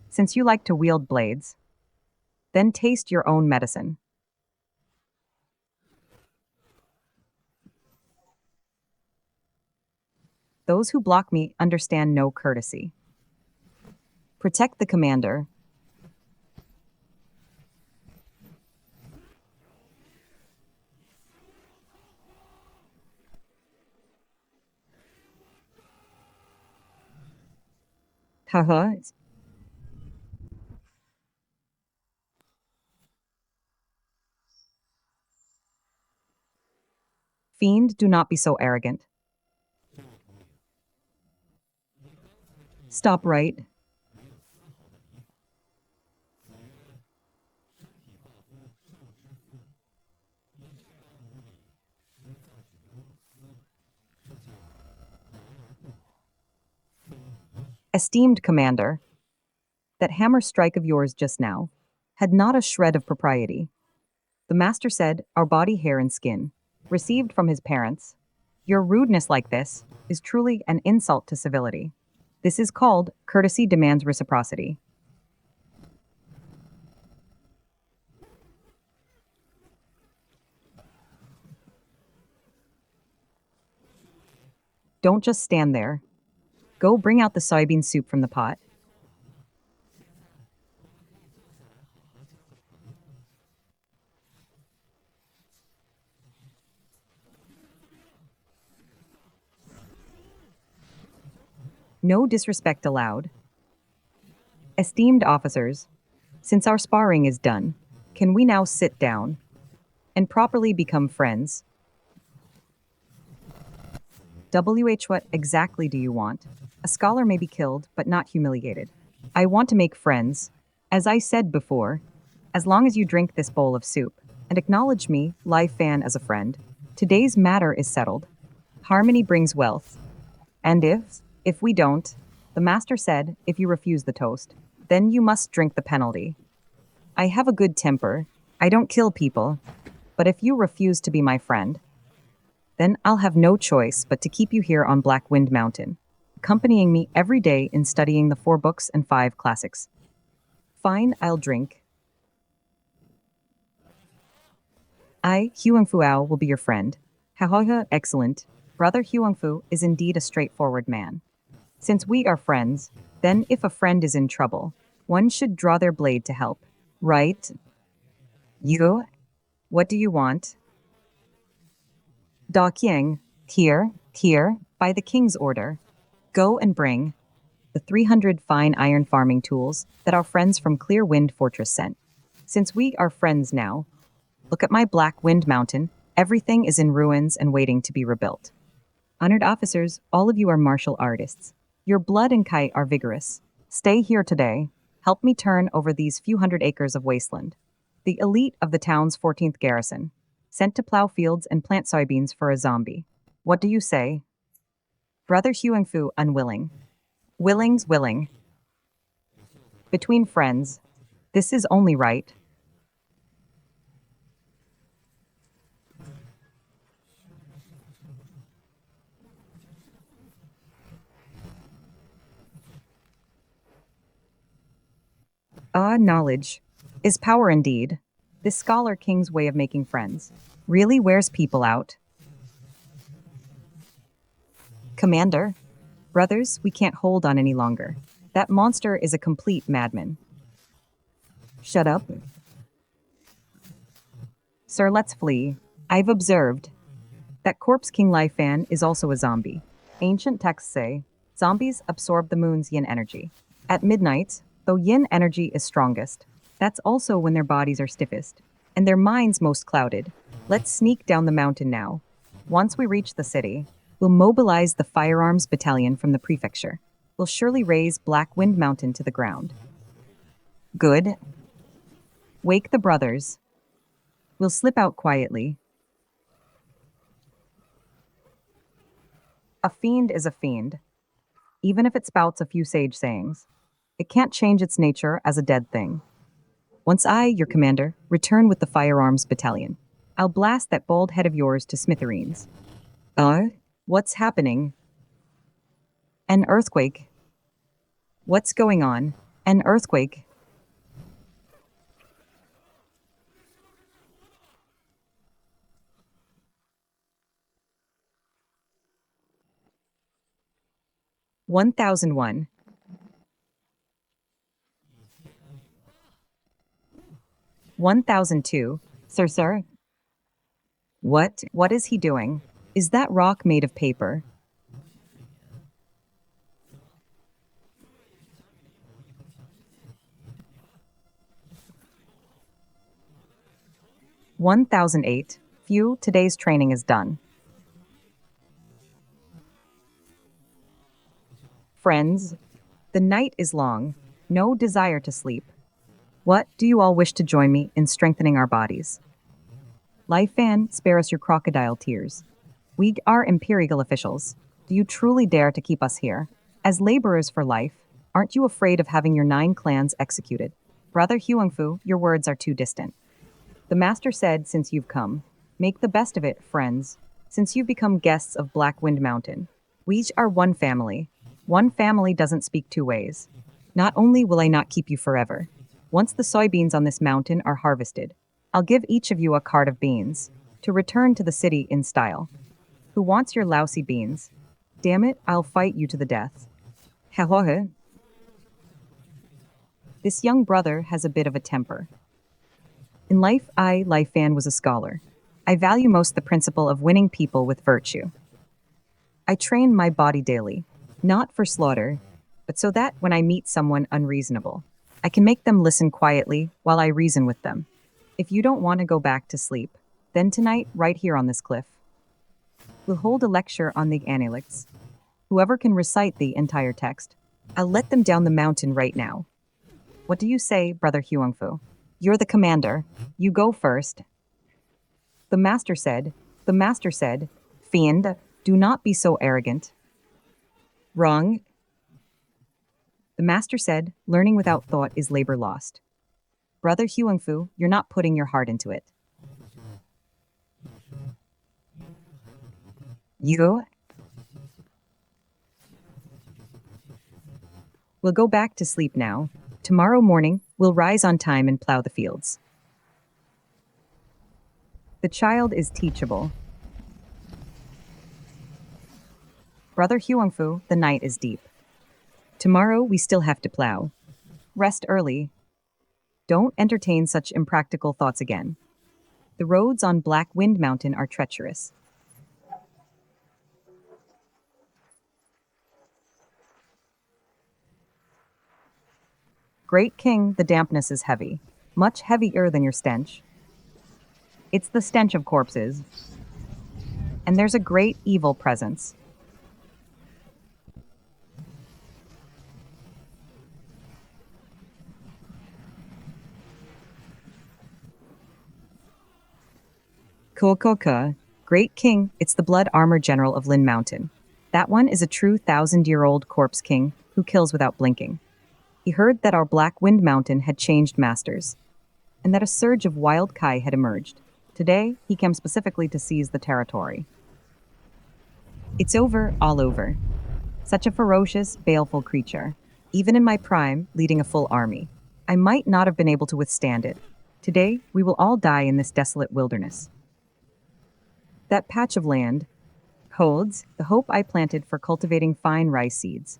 Since you like to wield blades, then taste your own medicine. Those who block me understand no courtesy. Protect the commander. Haha. Fiend, do not be so arrogant. Stop right. Esteemed commander, that hammer strike of yours just now had not a shred of propriety. The master said, our body, hair, and skin, received from his parents. Your rudeness like this is truly an insult to civility. This is called courtesy demands reciprocity. Don't just stand there. Go bring out the soybean soup from the pot. No disrespect allowed. Esteemed officers, since our sparring is done, can we now sit down and properly become friends? What exactly do you want? A scholar may be killed, but not humiliated. I want to make friends. As I said before, as long as you drink this bowl of soup and acknowledge me, live fan, as a friend, today's matter is settled. Harmony brings wealth. And if we don't, the master said, if you refuse the toast, then you must drink the penalty. I have a good temper. I don't kill people. But if you refuse to be my friend, then I'll have no choice but to keep you here on Black Wind Mountain, accompanying me every day in studying the 4 books and 5 classics. Fine, I'll drink. I, Huangfu, will be your friend. Ha, excellent. Brother Huangfu is indeed a straightforward man. Since we are friends, then if a friend is in trouble, one should draw their blade to help. Right? You? What do you want? Da Qiang, here, by the king's order. Go and bring the 300 fine iron farming tools that our friends from Clear Wind Fortress sent. Since we are friends now, look at my Black Wind Mountain. Everything is in ruins and waiting to be rebuilt. Honored officers, all of you are martial artists. Your blood and kite are vigorous. Stay here today. Help me turn over these few hundred acres of wasteland. The elite of the town's 14th garrison, sent to plow fields and plant soybeans for a zombie. What do you say? Brother Huangfu, unwilling. Willing's willing. Between friends, this is only right. Knowledge is power indeed. This scholar king's way of making friends really wears people out. Commander, brothers, we can't hold on any longer. That monster is a complete madman. Shut up. Sir, let's flee. I've observed that Corpse King Fan is also a zombie. Ancient texts say zombies absorb the moon's yin energy. At midnight, though yin energy is strongest, that's also when their bodies are stiffest and their minds most clouded. Let's sneak down the mountain now. Once we reach the city, we'll mobilize the firearms battalion from the prefecture. We'll surely raise Black Wind Mountain to the ground. Good. Wake the brothers. We'll slip out quietly. A fiend is a fiend, even if it spouts a few sage sayings. It can't change its nature as a dead thing. Once I, your commander, return with the firearms battalion, I'll blast that bald head of yours to smithereens. What's happening? An earthquake. What's going on? An earthquake. $1,001. 1002. Sir. What is he doing? Is that rock made of paper? $1,008. Phew, today's training is done. Friends, The night is long, no desire to sleep. What do you all wish to join me in strengthening our bodies? Life fan, spare us your crocodile tears. We are imperial officials. Do you truly dare to keep us here? As laborers for life, aren't you afraid of having your 9 clans executed? Brother Huangfu, your words are too distant. The master said, since you've come, make the best of it, friends. Since you've become guests of Black Wind Mountain, we are one family. One family doesn't speak two ways. Not only will I not keep you forever, once the soybeans on this mountain are harvested, I'll give each of you a cart of beans to return to the city in style. Who wants your lousy beans? Damn it, I'll fight you to the death. Hehehe. This young brother has a bit of a temper. In life, Life Fan, was a scholar. I value most the principle of winning people with virtue. I train my body daily, not for slaughter, but so that when I meet someone unreasonable, I can make them listen quietly while I reason with them. If you don't want to go back to sleep, then tonight, right here on this cliff, we'll hold a lecture on the Analects. Whoever can recite the entire text, I'll let them down the mountain right now. What do you say, Brother Huangfu? You're the commander. You go first. The master said, Fiend, do not be so arrogant. Wrong. The master said, learning without thought is labor lost. Brother Huangfu, you're not putting your heart into it. You? We'll go back to sleep now. Tomorrow morning, we'll rise on time and plow the fields. The child is teachable. Brother Huangfu, the night is deep. Tomorrow, we still have to plow. Rest early. Don't entertain such impractical thoughts again. The roads on Black Wind Mountain are treacherous. Great King, the dampness is heavy, much heavier than your stench. It's the stench of corpses. And there's a great evil presence. Kuokoka, Great King, it's the blood armor general of Lin Mountain. That one is a true 1,000-year-old corpse king who kills without blinking. He heard that our Black Wind Mountain had changed masters, and that a surge of wild Kai had emerged. Today, he came specifically to seize the territory. It's over, all over. Such a ferocious, baleful creature. Even in my prime, leading a full army, I might not have been able to withstand it. Today, we will all die in this desolate wilderness. That patch of land holds the hope I planted for cultivating fine rice seeds.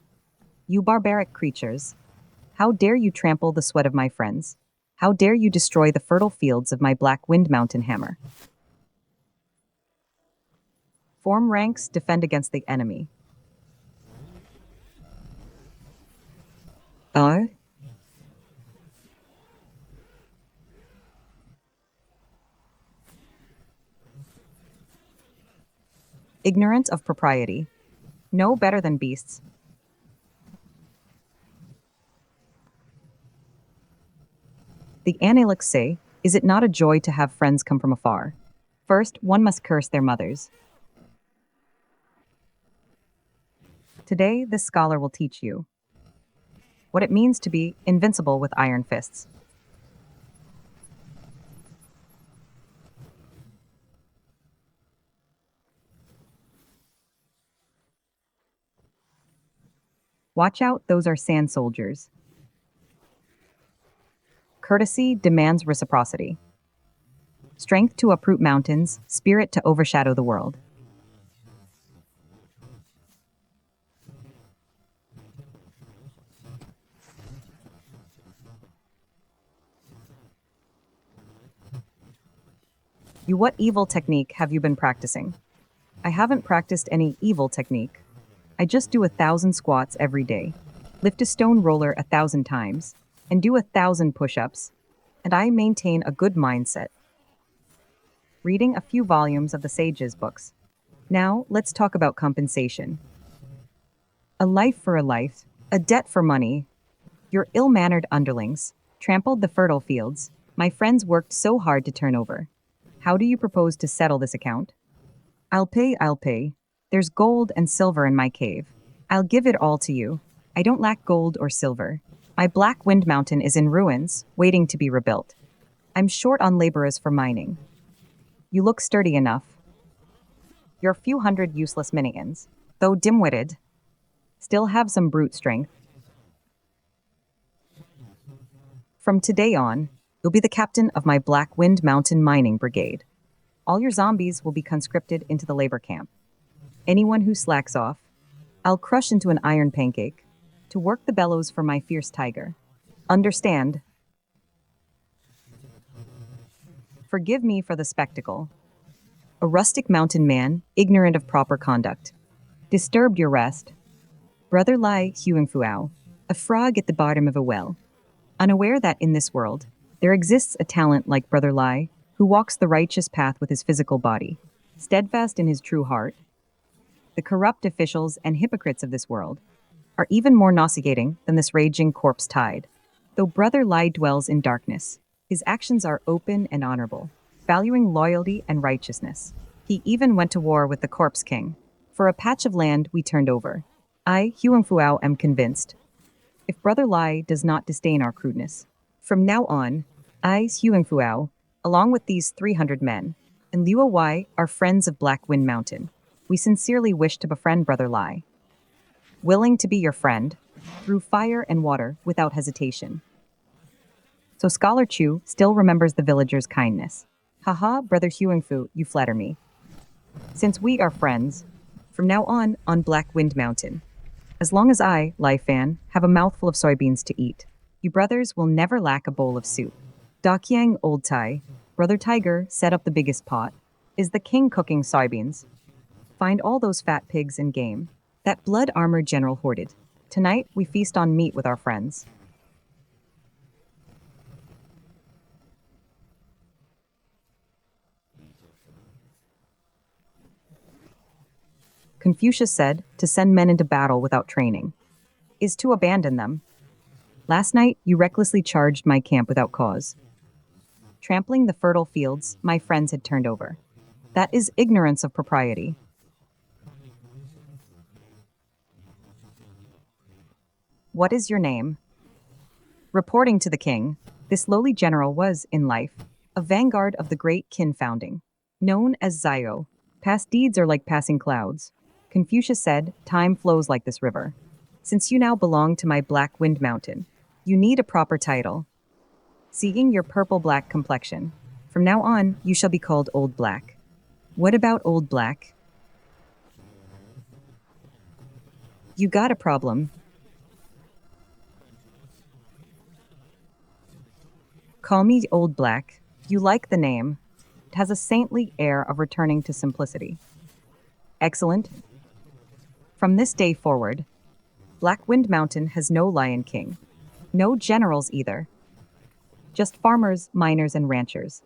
You barbaric creatures, how dare you trample the sweat of my friends? How dare you destroy the fertile fields of my Black Wind Mountain hammer? Form ranks, defend against the enemy. Ignorant of propriety. No better than beasts. The Analects say, is it not a joy to have friends come from afar? First, one must curse their mothers. Today, this scholar will teach you what it means to be invincible with iron fists. Watch out, those are sand soldiers. Courtesy demands reciprocity. Strength to uproot mountains, spirit to overshadow the world. What evil technique have you been practicing? I haven't practiced any evil technique. I just do 1,000 squats every day, lift a stone roller 1,000 times, and do 1,000 push-ups, and I maintain a good mindset. Reading a few volumes of the sages' books. Now, let's talk about compensation. A life for a life. A debt for money. Your ill-mannered underlings trampled the fertile fields my friends worked so hard to turn over. How do you propose to settle this account? I'll pay, I'll pay. There's gold and silver in my cave. I'll give it all to you. I don't lack gold or silver. My Black Wind Mountain is in ruins, waiting to be rebuilt. I'm short on laborers for mining. You look sturdy enough. Your few hundred useless minions, though dim-witted, still have some brute strength. From today on, you'll be the captain of my Black Wind Mountain Mining Brigade. All your zombies will be conscripted into the labor camp. Anyone who slacks off, I'll crush into an iron pancake to work the bellows for my fierce tiger. Understand? Forgive me for the spectacle. A rustic mountain man, ignorant of proper conduct, disturbed your rest. Brother Lai Huangfuao, a frog at the bottom of a well, unaware that in this world, there exists a talent like Brother Lai, who walks the righteous path with his physical body, steadfast in his true heart. The corrupt officials and hypocrites of this world are even more nauseating than this raging corpse tide. Though Brother Lai dwells in darkness, his actions are open and honorable, valuing loyalty and righteousness. He even went to war with the Corpse King for a patch of land we turned over. I, Huangfuao, am convinced. If Brother Lai does not disdain our crudeness, from now on, I, Huangfuao, along with these 300 men, and Liu Wai are friends of Black Wind Mountain. We sincerely wish to befriend Brother Lai. Willing to be your friend, through fire and water without hesitation. So Scholar Chu still remembers the villagers' kindness. Haha, Brother Huangfu, you flatter me. Since we are friends, from now on Black Wind Mountain, as long as I, Lai Fan, have a mouthful of soybeans to eat, you brothers will never lack a bowl of soup. Dakyang Old Tai, Brother Tiger set up the biggest pot, is the king cooking soybeans. Find all those fat pigs and game that blood-armored general hoarded. Tonight, we feast on meat with our friends. Confucius said to send men into battle without training is to abandon them. Last night, you recklessly charged my camp without cause, trampling the fertile fields my friends had turned over. That is ignorance of propriety. What is your name? Reporting to the king, this lowly general was, in life, a vanguard of the great Qin founding, known as Zio. Past deeds are like passing clouds. Confucius said, time flows like this river. Since you now belong to my Black Wind Mountain, you need a proper title. Seeing your purple-black complexion, from now on, you shall be called Old Black. What about Old Black? You got a problem. Call me Old Black. You like the name. It has a saintly air of returning to simplicity. Excellent. From this day forward, Black Wind Mountain has no Lion King. No generals either. Just farmers, miners, and ranchers.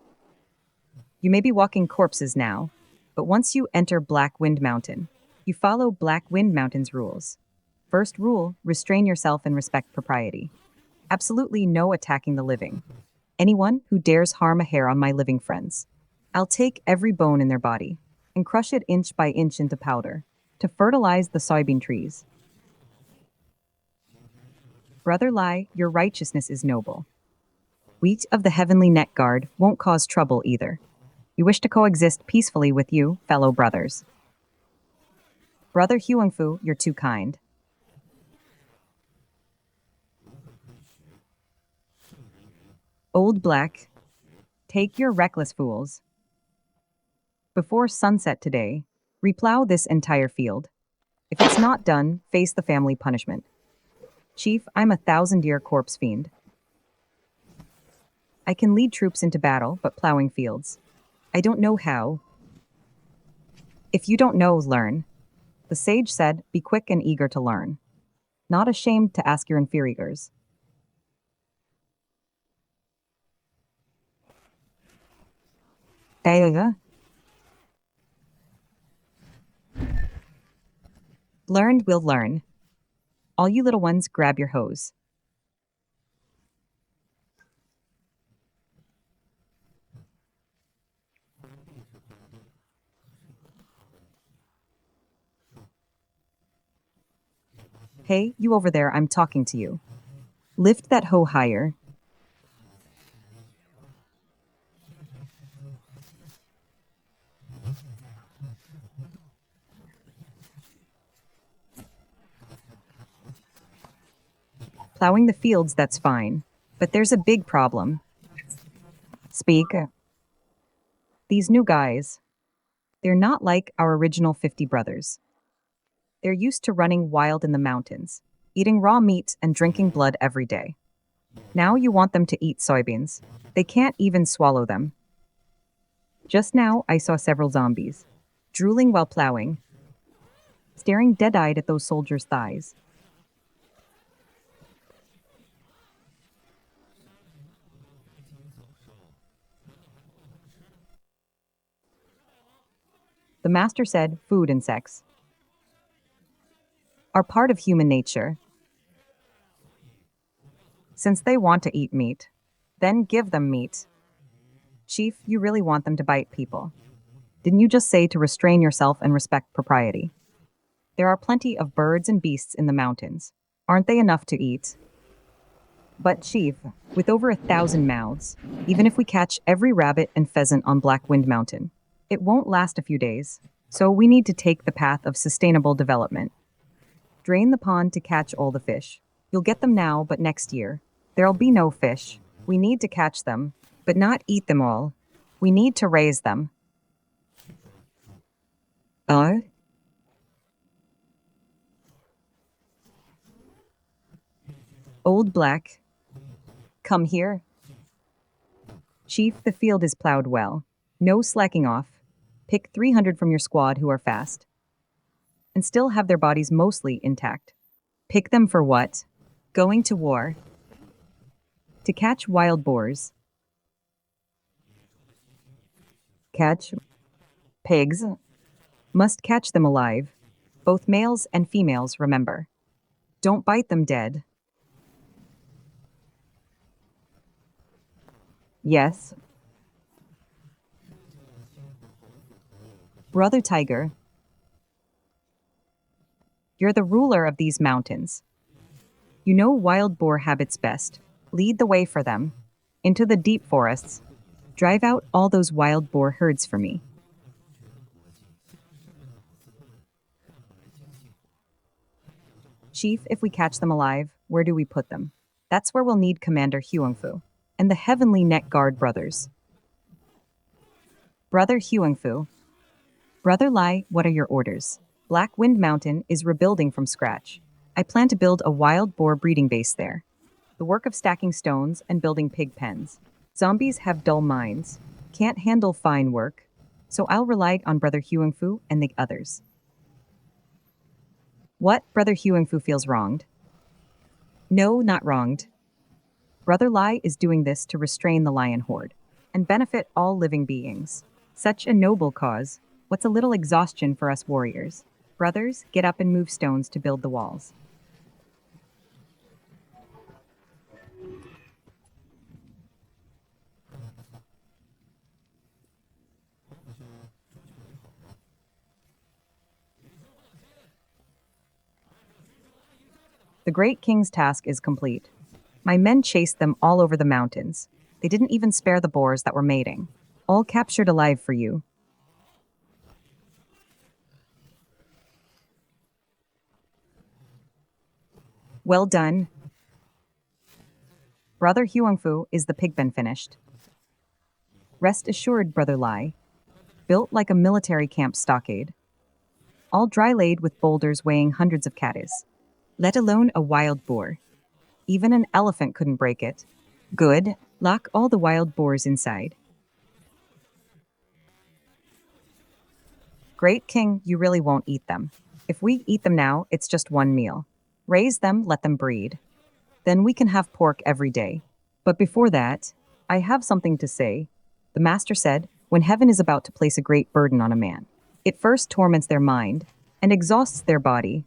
You may be walking corpses now, but once you enter Black Wind Mountain, you follow Black Wind Mountain's rules. First rule, restrain yourself and respect propriety. Absolutely no attacking the living. Anyone who dares harm a hair on my living friends, I'll take every bone in their body and crush it inch by inch into powder to fertilize the soybean trees. Brother Lai, your righteousness is noble. Wheat of the heavenly net guard won't cause trouble either. We wish to coexist peacefully with you, fellow brothers. Brother Huangfu, you're too kind. Old Black, take your reckless fools. Before sunset today, replow this entire field. If it's not done, face the family punishment. Chief, I'm a 1,000-year corpse fiend. I can lead troops into battle, but plowing fields, I don't know how. If you don't know, learn. The sage said, be quick and eager to learn. Not ashamed to ask your inferiors. Learned will learn. All you little ones, grab your hose. Hey, you over there, I'm talking to you. Lift that hoe higher. Plowing the fields, that's fine. But there's a big problem. Speak. These new guys, they're not like our original 50 brothers. They're used to running wild in the mountains, eating raw meat and drinking blood every day. Now you want them to eat soybeans. They can't even swallow them. Just now, I saw several zombies, drooling while plowing, staring dead-eyed at those soldiers' thighs. The master said food and sex are part of human nature. Since they want to eat meat, then give them meat. Chief, you really want them to bite people. Didn't you just say to restrain yourself and respect propriety? There are plenty of birds and beasts in the mountains. Aren't they enough to eat? But Chief, with over 1,000 mouths, even if we catch every rabbit and pheasant on Black Wind Mountain, it won't last a few days. So we need to take the path of sustainable development. Drain the pond to catch all the fish. You'll get them now, but next year, there'll be no fish. We need to catch them, but not eat them all. We need to raise them. Old Black, come here. Chief, the field is plowed well. No slacking off. Pick 300 from your squad who are fast and still have their bodies mostly intact. Pick them for what? Going to war. To catch wild boars. Catch pigs. Must catch them alive. Both males and females, remember. Don't bite them dead. Yes. Brother Tiger, you're the ruler of these mountains. You know wild boar habits best. Lead the way for them. Into the deep forests. Drive out all those wild boar herds for me. Chief, if we catch them alive, where do we put them? That's where we'll need Commander Huangfu and the Heavenly Net Guard brothers. Brother Huangfu. Brother Lai, what are your orders? Black Wind Mountain is rebuilding from scratch. I plan to build a wild boar breeding base there. The work of stacking stones and building pig pens. Zombies have dull minds, can't handle fine work, so I'll rely on Brother Huangfu and the others. What? Brother Huangfu feels wronged? No, not wronged. Brother Lai is doing this to restrain the lion horde and benefit all living beings. Such a noble cause. What's a little exhaustion for us warriors? Brothers, get up and move stones to build the walls. The Great King's task is complete. My men chased them all over the mountains. They didn't even spare the boars that were mating. All captured alive for you. Well done. Brother Huangfu, is the pig pen finished? Rest assured, Brother Lai. Built like a military camp stockade. All dry-laid with boulders weighing hundreds of catties. Let alone a wild boar. Even an elephant couldn't break it. Good. Lock all the wild boars inside. Great King, you really won't eat them. If we eat them now, it's just one meal. Raise them, let them breed. Then we can have pork every day. But before that, I have something to say. The master said, when heaven is about to place a great burden on a man, it first torments their mind and exhausts their body.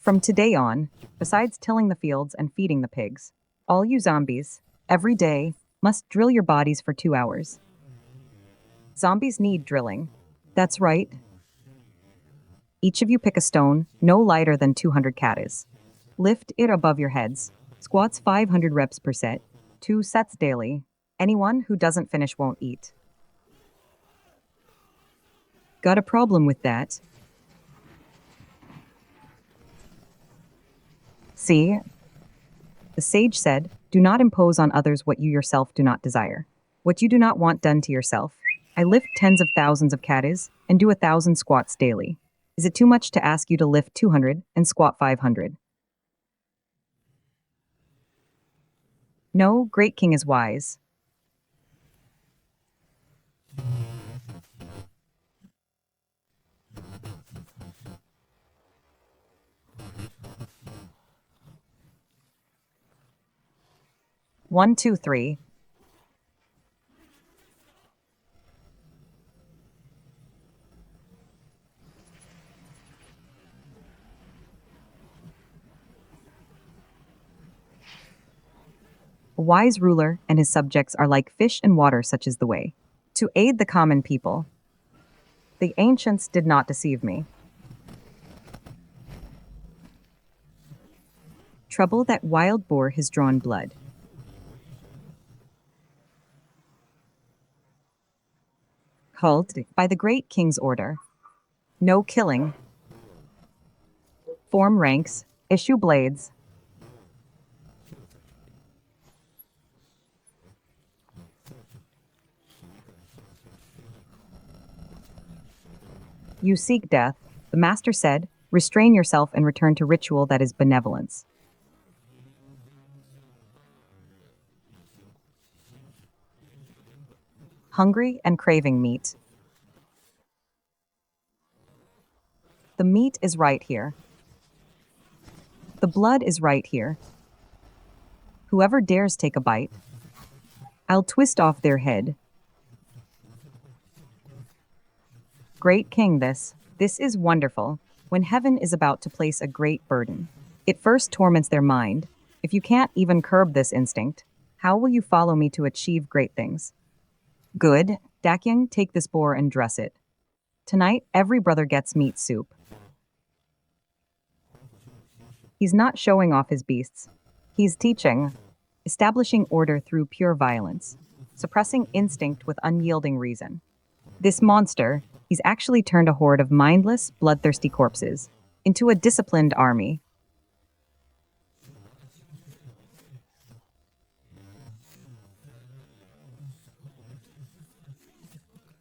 From today on, besides tilling the fields and feeding the pigs, all you zombies, every day, must drill your bodies for 2 hours. Zombies need drilling. That's right. Each of you pick a stone no lighter than 200 katas. Lift it above your heads. Squats 500 reps per set. 2 sets daily. Anyone who doesn't finish won't eat. Got a problem with that? See? The sage said, do not impose on others what you yourself do not desire. What you do not want done to yourself. I lift tens of thousands of katas and do 1,000 squats daily. Is it too much to ask you to lift 200 and squat 500? No, great king is wise. One, two, three. A wise ruler and his subjects are like fish and water, such is the way. To aid the common people. The ancients did not deceive me. Trouble that wild boar has drawn blood. Called by the great king's order. No killing. Form ranks, issue blades. You seek death, the master said, restrain yourself and return to ritual that is benevolence. Hungry and craving meat. The meat is right here. The blood is right here. Whoever dares take a bite, I'll twist off their head. Great king, this is wonderful. When heaven is about to place a great burden, it first torments their mind. If you can't even curb this instinct, how will you follow me to achieve great things? Good, Dakyung, take this boar and dress it. Tonight, every brother gets meat soup. He's not showing off his beasts. He's teaching, establishing order through pure violence, suppressing instinct with unyielding reason. This monster, he's actually turned a horde of mindless, bloodthirsty corpses into a disciplined army.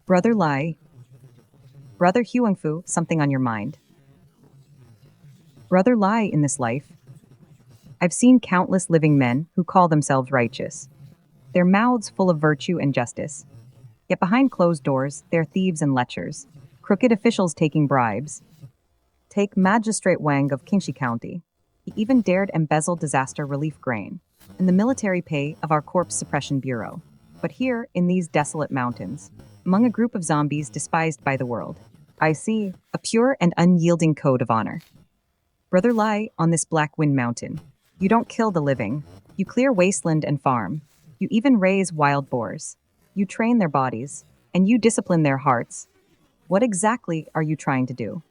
Brother Lai, Brother Huangfu, something on your mind. Brother Lai, in this life, I've seen countless living men who call themselves righteous, their mouths full of virtue and justice. Yet behind closed doors, they're thieves and lechers, crooked officials taking bribes. Take Magistrate Wang of Qingxi County. He even dared embezzle disaster relief grain and the military pay of our Corpse Suppression Bureau. But here, in these desolate mountains, among a group of zombies despised by the world, I see a pure and unyielding code of honor. Brother Lai, on this Black Wind Mountain, you don't kill the living. You clear wasteland and farm. You even raise wild boars. You train their bodies, and you discipline their hearts. What exactly are you trying to do?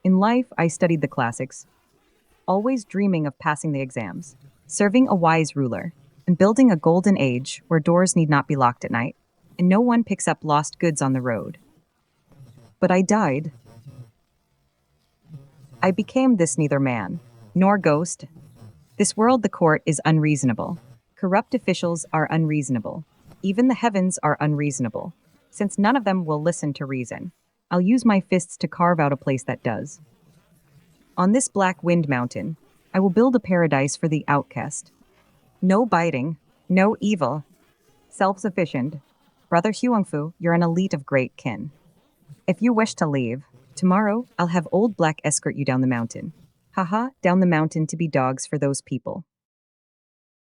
In life, I studied the classics, always dreaming of passing the exams, serving a wise ruler, and building a golden age where doors need not be locked at night, and no one picks up lost goods on the road. But I died. I became this neither man nor ghost. This world, the court, is unreasonable. Corrupt officials are unreasonable. Even the heavens are unreasonable. Since none of them will listen to reason, I'll use my fists to carve out a place that does. On this Black Wind Mountain, I will build a paradise for the outcast. No biting, no evil. Self-sufficient. Brother Huangfu, you're an elite of great kin. If you wish to leave, tomorrow I'll have Old Black escort you down the mountain. Haha, down the mountain to be dogs for those people.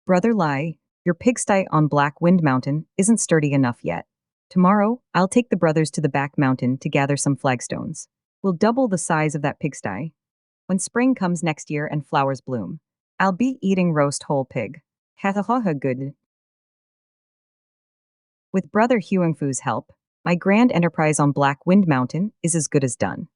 Brother Lai, your pigsty on Black Wind Mountain isn't sturdy enough yet. Tomorrow, I'll take the brothers to the back mountain to gather some flagstones. We'll double the size of that pigsty. When spring comes next year and flowers bloom, I'll be eating roast whole pig. Ha good. With brother Huangfu's help, my grand enterprise on Black Wind Mountain is as good as done.